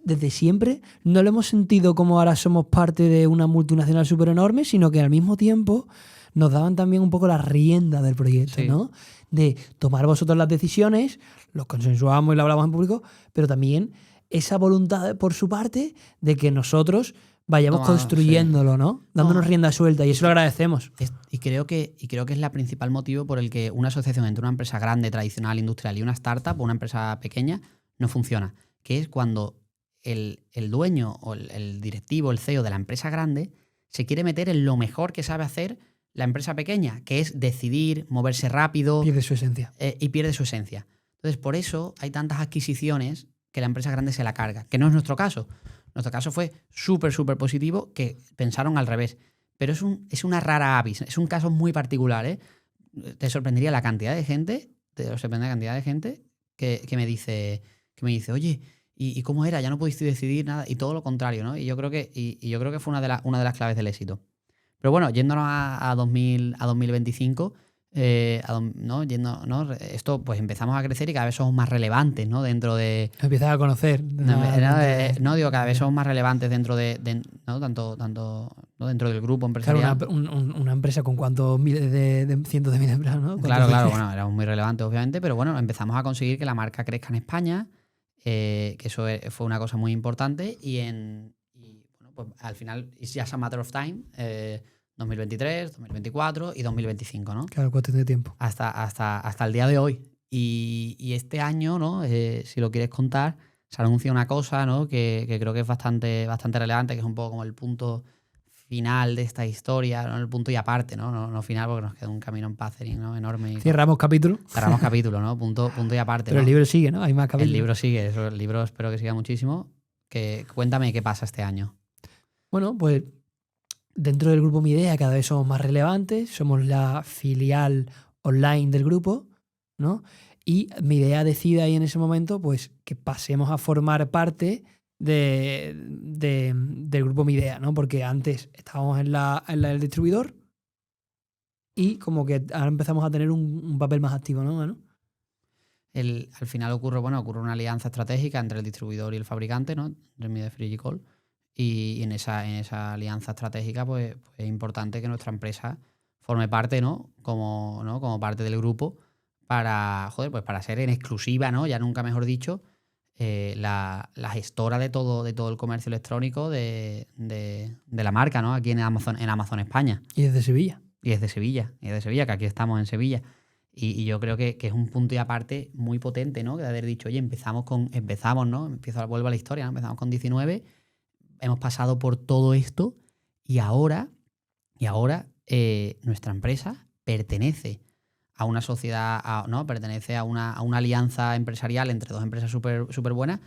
desde siempre, no lo hemos sentido como ahora somos parte de una multinacional súper enorme, sino que al mismo tiempo nos daban también un poco la rienda del proyecto, Sí. ¿no? De tomar vosotros las decisiones, los consensuamos y lo hablamos en público, pero también esa voluntad por su parte de que nosotros vayamos construyéndolo, ¿no? Dándonos rienda suelta, y eso lo agradecemos. Y creo que es la principal motivo por el que una asociación entre una empresa grande, tradicional, industrial y una startup o una empresa pequeña no funciona. Que es cuando el dueño o el directivo, el CEO de la empresa grande se quiere meter en lo mejor que sabe hacer la empresa pequeña, que es decidir, moverse rápido. Pierde su esencia. Y pierde su esencia. Entonces, por eso hay tantas adquisiciones que la empresa grande se la carga, que no es nuestro caso. nuestro caso fue súper, súper positivo, que pensaron al revés. Pero es una rara avis, es un caso muy particular, ¿eh? Te sorprendería la cantidad de gente, que me dice, oye, ¿y cómo era? Ya no pudiste decidir nada, y todo lo contrario, ¿no? Y yo creo que fue una de las claves del éxito. Pero bueno, yéndonos a 2025, ¿no? Esto, pues empezamos a crecer y cada vez somos más relevantes, ¿no? Dentro de... Empiezas a conocer. Digo, cada vez somos más relevantes dentro ¿no? Tanto ¿no? Dentro del grupo empresarial. Claro, una empresa con cuántos miles de cientos de miles de empleados, ¿no? Claro, bueno, éramos muy relevantes, obviamente, pero bueno, empezamos a conseguir que la marca crezca en España, que eso fue una cosa muy importante, y bueno, pues al final, it's just a matter of time, 2023, 2024 y 2025, ¿no? Claro, cuestión de tiempo. Hasta el día de hoy. Y este año, ¿no? Si lo quieres contar, se anuncia una cosa, ¿no? Que creo que es bastante relevante, que es un poco como el punto final de esta historia, ¿no? El punto y aparte, ¿no? No final, porque nos queda un camino en Pathering, ¿no? Enorme. Cerramos capítulo, ¿no? Punto y aparte. Pero ¿no? el libro sigue, ¿no? Hay más capítulos. El libro sigue, el libro espero que siga muchísimo. Cuéntame qué pasa este año. Bueno, pues dentro del grupo Midea cada vez somos más relevantes, somos la filial online del grupo, ¿no? Y Midea decide ahí en ese momento pues que pasemos a formar parte del grupo Midea, ¿no? Porque antes estábamos en la del distribuidor y como que ahora empezamos a tener un papel más activo, ¿no? Bueno. Al final ocurre una alianza estratégica entre el distribuidor y el fabricante, ¿no? Entre Midea, Frigicol. Y en esa alianza estratégica pues es importante que nuestra empresa forme parte, ¿no? Como parte del grupo para ser en exclusiva, ¿no? Ya nunca mejor dicho, la gestora de todo el comercio electrónico de la marca, ¿no? Aquí en Amazon España. Y desde Sevilla. Y desde Sevilla, que aquí estamos en Sevilla. Y yo creo que es un punto y aparte muy potente, ¿no? De haber dicho, oye, empezamos, ¿no? Vuelvo a la historia, ¿no? Empezamos con 19, hemos pasado por todo esto y ahora nuestra empresa pertenece a una sociedad, ¿no? Pertenece a una alianza empresarial entre dos empresas súper buenas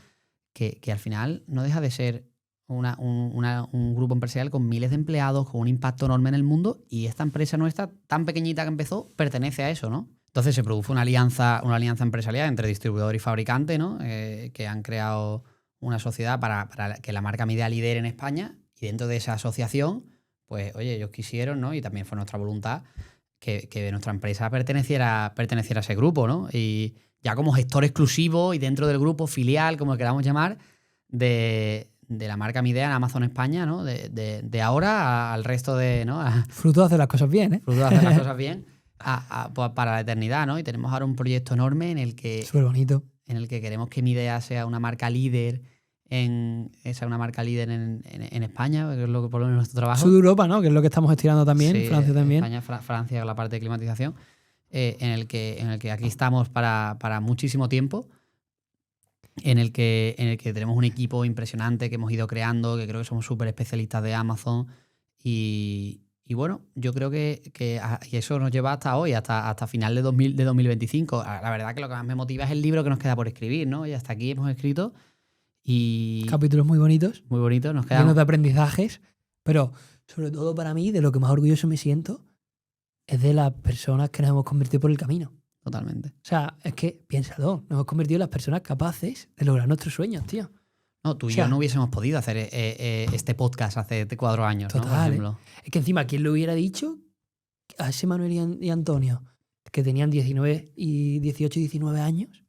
que al final no deja de ser un grupo empresarial con miles de empleados, con un impacto enorme en el mundo, y esta empresa nuestra, tan pequeñita que empezó, pertenece a eso, ¿no? Entonces se produjo una alianza empresarial entre distribuidor y fabricante, ¿no? Que han creado una sociedad para que la marca Midea lidere en España, y dentro de esa asociación, pues oye, ellos quisieron, ¿no? Y también fue nuestra voluntad que nuestra empresa perteneciera a ese grupo, ¿no? Y ya como gestor exclusivo y dentro del grupo filial, como lo queramos llamar, de la marca Midea en Amazon España, ¿no? De ahora al resto de, ¿no? Fruto de hacer las cosas bien, ¿eh? Fruto de hacer las cosas bien para la eternidad, ¿no? Y tenemos ahora un proyecto enorme en el que... Súper bonito. En el que queremos que Midea sea una marca líder en España, que es lo que por lo menos nuestro trabajo. Sur de Europa, ¿no? Que es lo que estamos estirando también, sí, Francia también. España, Francia, la parte de climatización, en el que aquí estamos para muchísimo tiempo, en el que tenemos un equipo impresionante que hemos ido creando, que creo que somos súper especialistas de Amazon, y bueno, yo creo que eso nos lleva hasta hoy, hasta final de 2025. La verdad que lo que más me motiva es el libro que nos queda por escribir, ¿no? Y hasta aquí hemos escrito. Y capítulos muy bonitos. Muy bonitos. Nos quedan llenos de aprendizajes. Pero sobre todo para mí, de lo que más orgulloso me siento, es de las personas que nos hemos convertido por el camino. Totalmente. O sea, es que, piénsalo, nos hemos convertido en las personas capaces de lograr nuestros sueños, tío. No, tú y yo no hubiésemos podido hacer este podcast hace 4 años, total, ¿no? Por ejemplo. Es que encima, ¿quién le hubiera dicho a ese Manuel y Antonio, que tenían 18 y 19 años,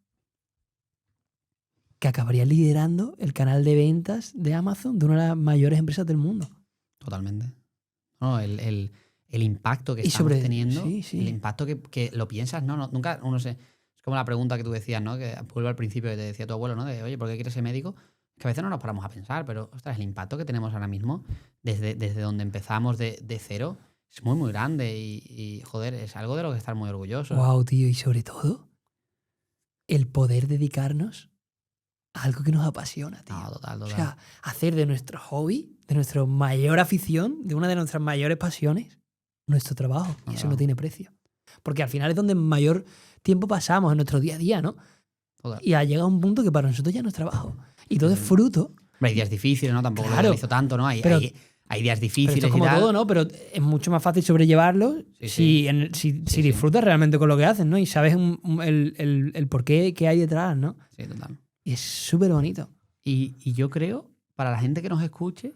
que acabarían liderando el canal de ventas de Amazon, de una de las mayores empresas del mundo? Totalmente. No, el impacto que estamos teniendo, el impacto que lo piensas, nunca uno se... Es como la pregunta que tú decías, ¿no? Que vuelvo al principio que te decía tu abuelo, ¿no? De, oye, ¿por qué quieres ser médico? Que a veces no nos paramos a pensar, pero, ostras, el impacto que tenemos ahora mismo, desde donde empezamos de cero, es muy, muy grande y, joder, es algo de lo que estar muy orgulloso. Wow, tío, y sobre todo, el poder dedicarnos a algo que nos apasiona, tío. No, total. O sea, hacer de nuestro hobby, de nuestra mayor afición, de una de nuestras mayores pasiones, nuestro trabajo. Y eso no tiene precio. Porque al final es donde mayor tiempo pasamos en nuestro día a día, ¿no? Total. Y ha llegado un punto que para nosotros ya no es trabajo. Y todo es fruto Hay días difíciles, ¿no? Tampoco Claro, lo realizo tanto, ¿no? Hay días pero difíciles esto es como y tal. todo, ¿no? Pero es mucho más fácil sobrellevarlo si disfrutas realmente con lo que haces, ¿no? Y sabes el porqué que hay detrás, ¿no? Sí, total. Y es súper bonito. Y yo creo, para la gente que nos escuche,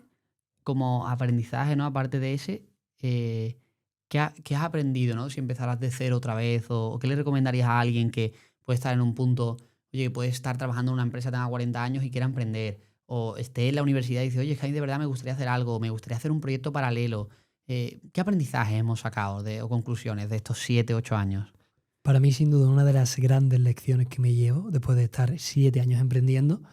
como aprendizaje, ¿no? Aparte de ese, ¿qué has aprendido, ¿no? Si empezaras de cero otra vez, o qué le recomendarías a alguien que puede estar en un punto, oye, que puede estar trabajando en una empresa, tenga 40 años y quiera emprender, o esté en la universidad y dice, oye, es que a mí de verdad me gustaría hacer algo, me gustaría hacer un proyecto paralelo. ¿Qué aprendizaje hemos sacado o conclusiones de estos 7, 8 años? Para mí, sin duda, una de las grandes lecciones que me llevo después de estar 7 años emprendiendo,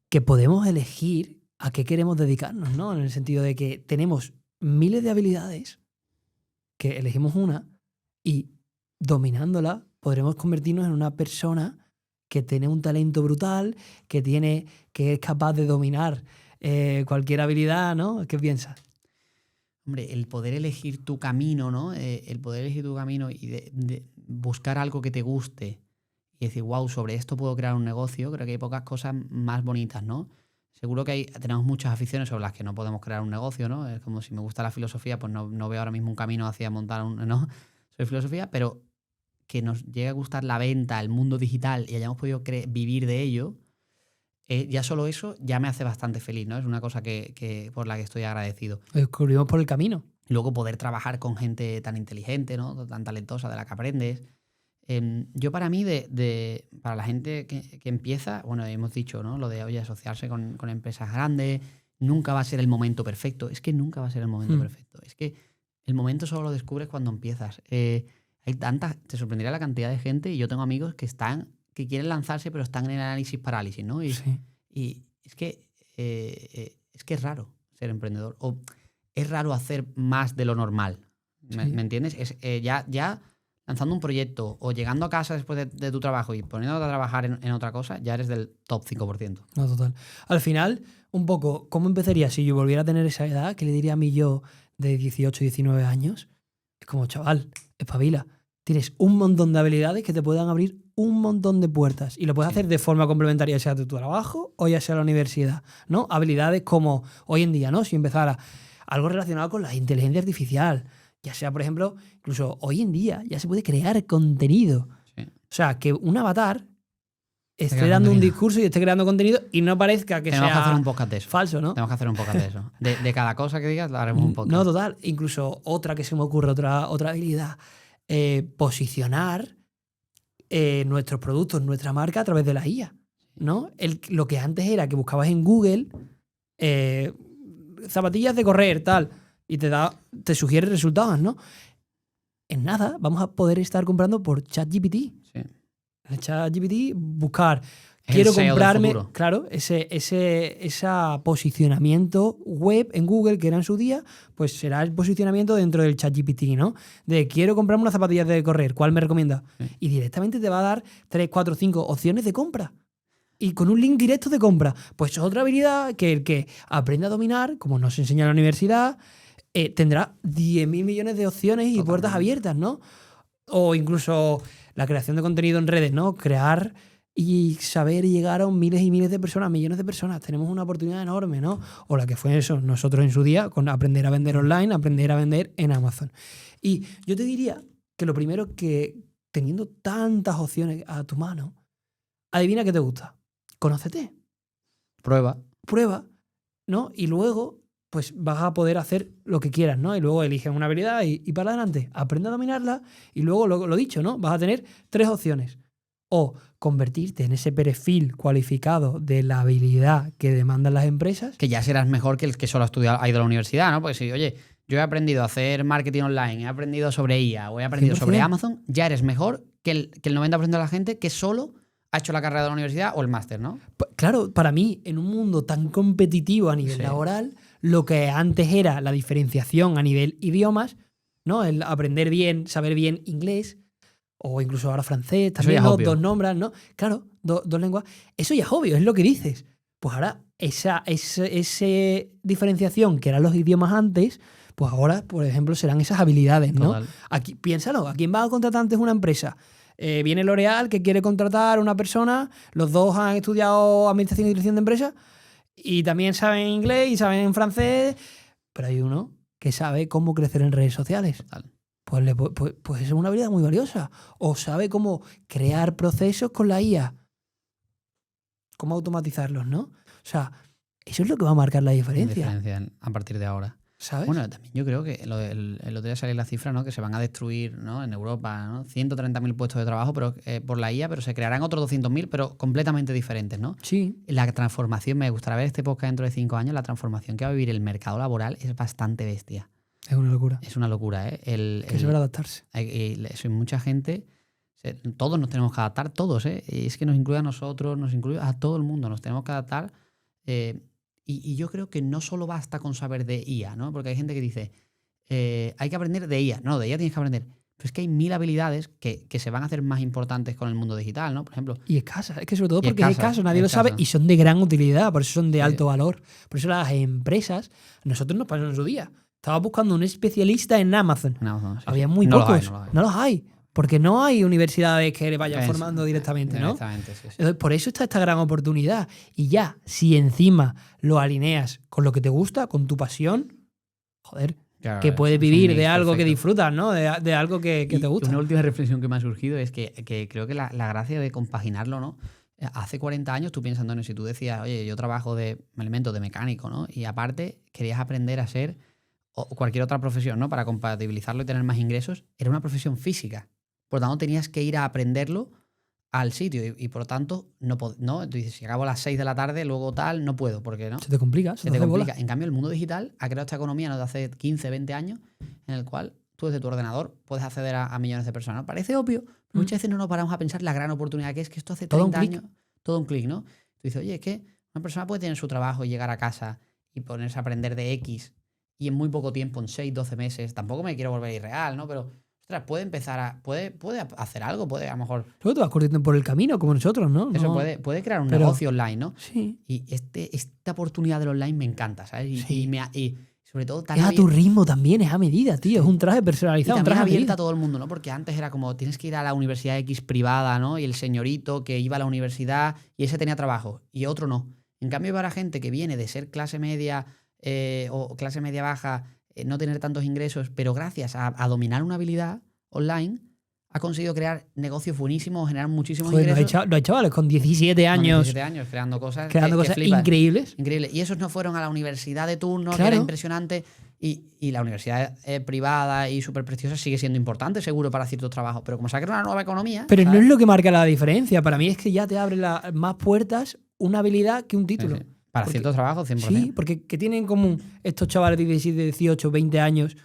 que podemos elegir a qué queremos dedicarnos, ¿no? En el sentido de que tenemos miles de habilidades, que elegimos una y dominándola podremos convertirnos en una persona que tiene un talento brutal, que es capaz de dominar cualquier habilidad, ¿no? ¿Qué piensas? Hombre, el poder elegir tu camino, ¿no? El poder elegir tu camino y de buscar algo que te guste y decir, wow, sobre esto puedo crear un negocio, creo que hay pocas cosas más bonitas, ¿no? Seguro que tenemos muchas aficiones sobre las que no podemos crear un negocio, ¿no? Es como si me gusta la filosofía, pues no veo ahora mismo un camino hacia montar ¿no? Sobre filosofía, pero que nos llegue a gustar la venta, el mundo digital y hayamos podido vivir de ello, ya solo eso ya me hace bastante feliz, ¿no? Es una cosa por la que estoy agradecido. Lo descubrimos por el camino. Y luego poder trabajar con gente tan inteligente, ¿no? Tan talentosa, de la que aprendes. Yo para mí, para la gente que empieza, bueno, hemos dicho, ¿no? Lo de, oye, asociarse con empresas grandes, nunca va a ser el momento perfecto. Es que nunca va a ser el momento perfecto. Es que el momento solo lo descubres cuando empiezas. Te sorprendería la cantidad de gente, y yo tengo amigos que quieren lanzarse, pero están en el análisis parálisis, ¿no? Y es que es raro ser emprendedor. O es raro hacer más de lo normal. ¿Me entiendes? Ya lanzando un proyecto o llegando a casa después de tu trabajo y poniéndote a trabajar en otra cosa, ya eres del top 5%. No, total. Al final, un poco, ¿cómo empezaría si yo volviera a tener esa edad? ¿Qué le diría a mí yo de 18, 19 años? Es como, chaval, espabila. Tienes un montón de habilidades que te puedan abrir un montón de puertas y lo puedes hacer de forma complementaria, ya sea de tu trabajo o ya sea la universidad, ¿no? Habilidades como hoy en día, ¿no? Si empezara algo relacionado con la inteligencia artificial, ya sea, por ejemplo, incluso hoy en día ya se puede crear contenido. Sí. O sea, que un avatar esté dando un discurso y esté creando contenido y no parezca que Tenemos sea que hacer un podcast de eso. Falso, ¿no? Tenemos que hacer un podcast de eso. De cada cosa que digas, haremos un podcast. No, total. Incluso otra que se me ocurre, otra habilidad, posicionar nuestros productos, nuestra marca a través de la IA, ¿no? Lo que antes era que buscabas en Google zapatillas de correr, tal, y te sugiere resultados, ¿no? En nada, vamos a poder estar comprando por ChatGPT. Sí. En ChatGPT buscar, Es quiero el SEO del comprarme, futuro. claro, ese posicionamiento web en Google que era en su día, pues será el posicionamiento dentro del ChatGPT, ¿no? De quiero comprarme unas zapatillas de correr, ¿cuál me recomienda? Sí. Y directamente te va a dar 3, 4, 5 opciones de compra. Y con un link directo de compra. Pues otra habilidad que el que aprende a dominar, como nos enseña en la universidad, tendrá 10.000 millones de opciones y puertas abiertas, ¿no? O incluso la creación de contenido en redes, ¿no? Crear y saber llegar a miles y miles de personas, millones de personas. Tenemos una oportunidad enorme, ¿no? O la que fue eso, nosotros en su día, con aprender a vender online, aprender a vender en Amazon. Y yo te diría que lo primero que, teniendo tantas opciones a tu mano, adivina qué te gusta. Conócete. Prueba, ¿no? Y luego, pues vas a poder hacer lo que quieras, ¿no? Y luego eliges una habilidad y para adelante. Aprende a dominarla y luego, lo dicho, ¿no? Vas a tener 3 opciones. O convertirte en ese perfil cualificado de la habilidad que demandan las empresas. que ya serás mejor que el que solo ha ido a la universidad, ¿no? Porque si, oye, yo he aprendido a hacer marketing online, he aprendido sobre IA o he aprendido 100%. sobre Amazon, ya eres mejor que el 90% de la gente que solo ha hecho la carrera de la universidad o el máster, ¿no? Claro, para mí, en un mundo tan competitivo a nivel laboral, lo que antes era la diferenciación a nivel idiomas, ¿no? El aprender bien, saber bien inglés, o incluso ahora francés, también, ¿no? 2 nombres, ¿no? Claro, 2 lenguas. Eso ya es obvio, es lo que dices. Pues ahora, esa diferenciación que eran los idiomas antes, pues ahora, por ejemplo, serán esas habilidades, ¿no? Total. Aquí, piénsalo, ¿a quién va a contratar antes una empresa? Viene L'Oréal que quiere contratar a una persona, los dos han estudiado administración y dirección de empresas y también saben inglés y saben francés, pero hay uno que sabe cómo crecer en redes sociales. Total. Pues es una habilidad muy valiosa. O sabe cómo crear procesos con la IA. Cómo automatizarlos, ¿no? O sea, eso es lo que va a marcar la diferencia. A partir de ahora. ¿Sabes? Bueno, también yo creo que el otro día salió la cifra, ¿no? Que se van a destruir, ¿no? En Europa, ¿no? 130.000 puestos de trabajo pero, por la IA, pero se crearán otros 200.000, pero completamente diferentes, ¿no? Sí. La transformación, me gustaría ver este podcast dentro de 5 años, la transformación que va a vivir el mercado laboral es bastante bestia. Es una locura. Es una locura, ¿eh? Que se va a adaptarse. Eso, y mucha gente, todos nos tenemos que adaptar, todos, ¿eh? Y es que nos incluye a nosotros, nos incluye a todo el mundo, nos tenemos que adaptar. Y yo creo que no solo basta con saber de IA, ¿no? Porque hay gente que dice, hay que aprender de IA. No, de IA tienes que aprender. Pero es que hay 1000 habilidades que se van a hacer más importantes con el mundo digital, ¿no? Por ejemplo. Y escasas, es que sobre todo Y porque es escaso, nadie lo sabe y son de gran utilidad, por eso son de alto valor. Por eso las empresas, nosotros nos pasó en su día. Estaba buscando un especialista en Amazon. No, sí, había muy no pocos. No los hay. Porque no hay universidades que le vayan formando directamente, ¿no? Directamente, sí. Entonces, por eso está esta gran oportunidad. Y ya, si encima lo alineas con lo que te gusta, con tu pasión, joder, claro, que puedes vivir de algo perfecto. que disfrutas, ¿no? De algo que te gusta. Una última reflexión que me ha surgido es que creo que la gracia de compaginarlo, ¿no? Hace 40 años tú piensas, Antonio, si tú decías, oye, yo trabajo de elementos de mecánico, ¿no? Y aparte querías aprender a ser o cualquier otra profesión, ¿no? Para compatibilizarlo y tener más ingresos, era una profesión física. Por lo tanto, tenías que ir a aprenderlo al sitio y por lo tanto, no. Tú dices, si acabo a las 6 de la tarde, luego tal, no puedo, porque ¿no? Se te complica, se te complica. En cambio, el mundo digital ha creado esta economía, ¿no? De hace 15, 20 años, en el cual tú desde tu ordenador puedes acceder a millones de personas. Parece obvio, pero muchas veces no nos paramos a pensar la gran oportunidad que es que esto hace 30 años, todo un clic, ¿no? Tú dices, oye, es que una persona puede tener su trabajo y llegar a casa y ponerse a aprender de X y en muy poco tiempo, en 6, 12 meses, tampoco me quiero volver irreal, ¿no? Pero ostras, puede empezar puede hacer algo, puede a lo mejor. Luego te vas corriendo por el camino, como nosotros, ¿no? Eso puede crear un negocio online, ¿no? Sí. Y esta oportunidad del online me encanta, ¿sabes? Y sobre todo es a tu ritmo también, es a medida, tío. Sí. Es un traje personalizado. Y un también traje abierta a todo el mundo, ¿no? Porque antes era como, tienes que ir a la universidad X privada, ¿no? Y el señorito que iba a la universidad y ese tenía trabajo y otro no. En cambio, para gente que viene de ser clase media o clase media baja, no tener tantos ingresos, pero gracias a dominar una habilidad online, ha conseguido crear negocios buenísimos, generar muchísimos ingresos. Los chavales con 17 años. 17 años creando cosas increíbles. Increíbles. Y esos no fueron a la universidad de turno, claro, que era impresionante. Y la universidad privada y súper prestigiosa sigue siendo importante, seguro, para ciertos trabajos. Pero como se ha creado una nueva economía. Pero ¿sabes? No es lo que marca la diferencia. Para mí es que ya te abre más puertas una habilidad que un título. Sí. Para ciertos trabajos, 100%. Sí, porque ¿qué tienen en común estos chavales de 17, 18, 20 años?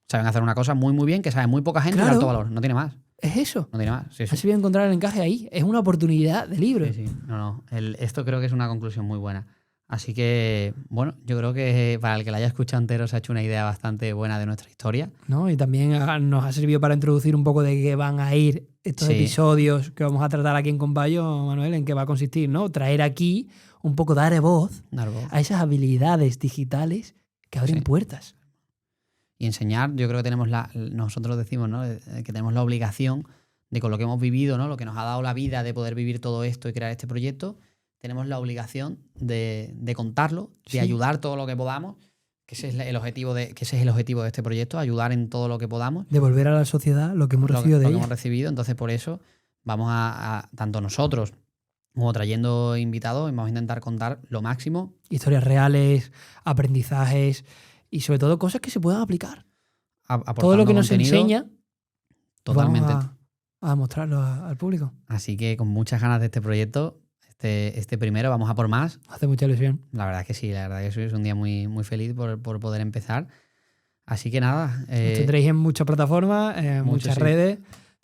Saben hacer una cosa muy, muy bien, que sabe muy poca gente, claro, de alto valor. No tiene más. Es eso. No tiene más. Sí, sí. Así voy a encontrar el encaje ahí. Es una oportunidad de libro. Sí, sí. No. Esto creo que es una conclusión muy buena. Así que, bueno, yo creo que para el que la haya escuchado entero se ha hecho una idea bastante buena de nuestra historia. ¿No? Y también nos ha servido para introducir un poco de qué van a ir estos episodios que vamos a tratar aquí en Combayo, Manuel, en qué va a consistir, ¿no? Traer aquí un poco, dar voz a esas habilidades digitales que abren puertas. Y enseñar, yo creo que tenemos nosotros decimos, ¿no? Que tenemos la obligación de con lo que hemos vivido, ¿no? Lo que nos ha dado la vida de poder vivir todo esto y crear este proyecto, tenemos la obligación de contarlo, de ayudar todo lo que podamos, que ese es el objetivo de este proyecto, ayudar en todo lo que podamos. Devolver a la sociedad lo que hemos recibido de ella. Lo que hemos recibido, entonces por eso vamos a tanto nosotros como trayendo invitados, vamos a intentar contar lo máximo. Historias reales, aprendizajes y sobre todo cosas que se puedan aplicar. Todo lo que nos enseña, totalmente. Vamos a mostrarlo al público. Así que con muchas ganas de este proyecto, este primero, vamos a por más. Hace mucha ilusión. La verdad que sí, la verdad que es un día muy, muy feliz por poder empezar. Así que nada. Nos tendréis en muchas plataformas, en muchas redes,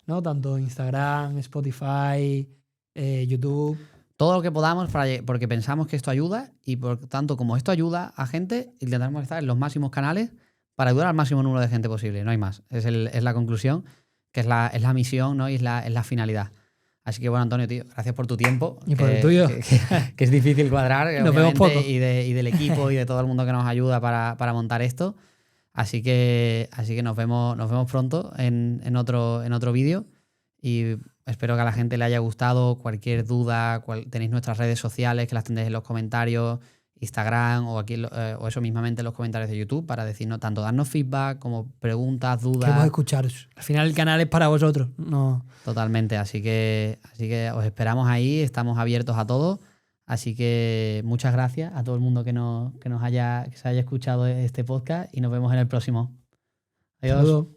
¿no? Tanto Instagram, Spotify, YouTube. Todo lo que podamos, porque pensamos que esto ayuda y por tanto, como esto ayuda a gente, intentaremos estar en los máximos canales para ayudar al máximo número de gente posible. No hay más. Es la conclusión, que es la misión, ¿no? Y es la finalidad. Así que bueno, Antonio, tío, gracias por tu tiempo. Y por el tuyo. Que es difícil cuadrar. Nos vemos poco. Y del equipo y de todo el mundo que nos ayuda para montar esto. Así que nos vemos pronto en otro vídeo. Y espero que a la gente le haya gustado. Cualquier duda, tenéis nuestras redes sociales que las tendréis en los comentarios, Instagram o aquí o eso mismamente en los comentarios de YouTube para decirnos, tanto darnos feedback como preguntas, Queremos dudas. escucharos. Al final el canal es para vosotros. No. Totalmente, así que os esperamos ahí, estamos abiertos a todo. Así que muchas gracias a todo el mundo que se haya escuchado este podcast y nos vemos en el próximo. Adiós. Saludos.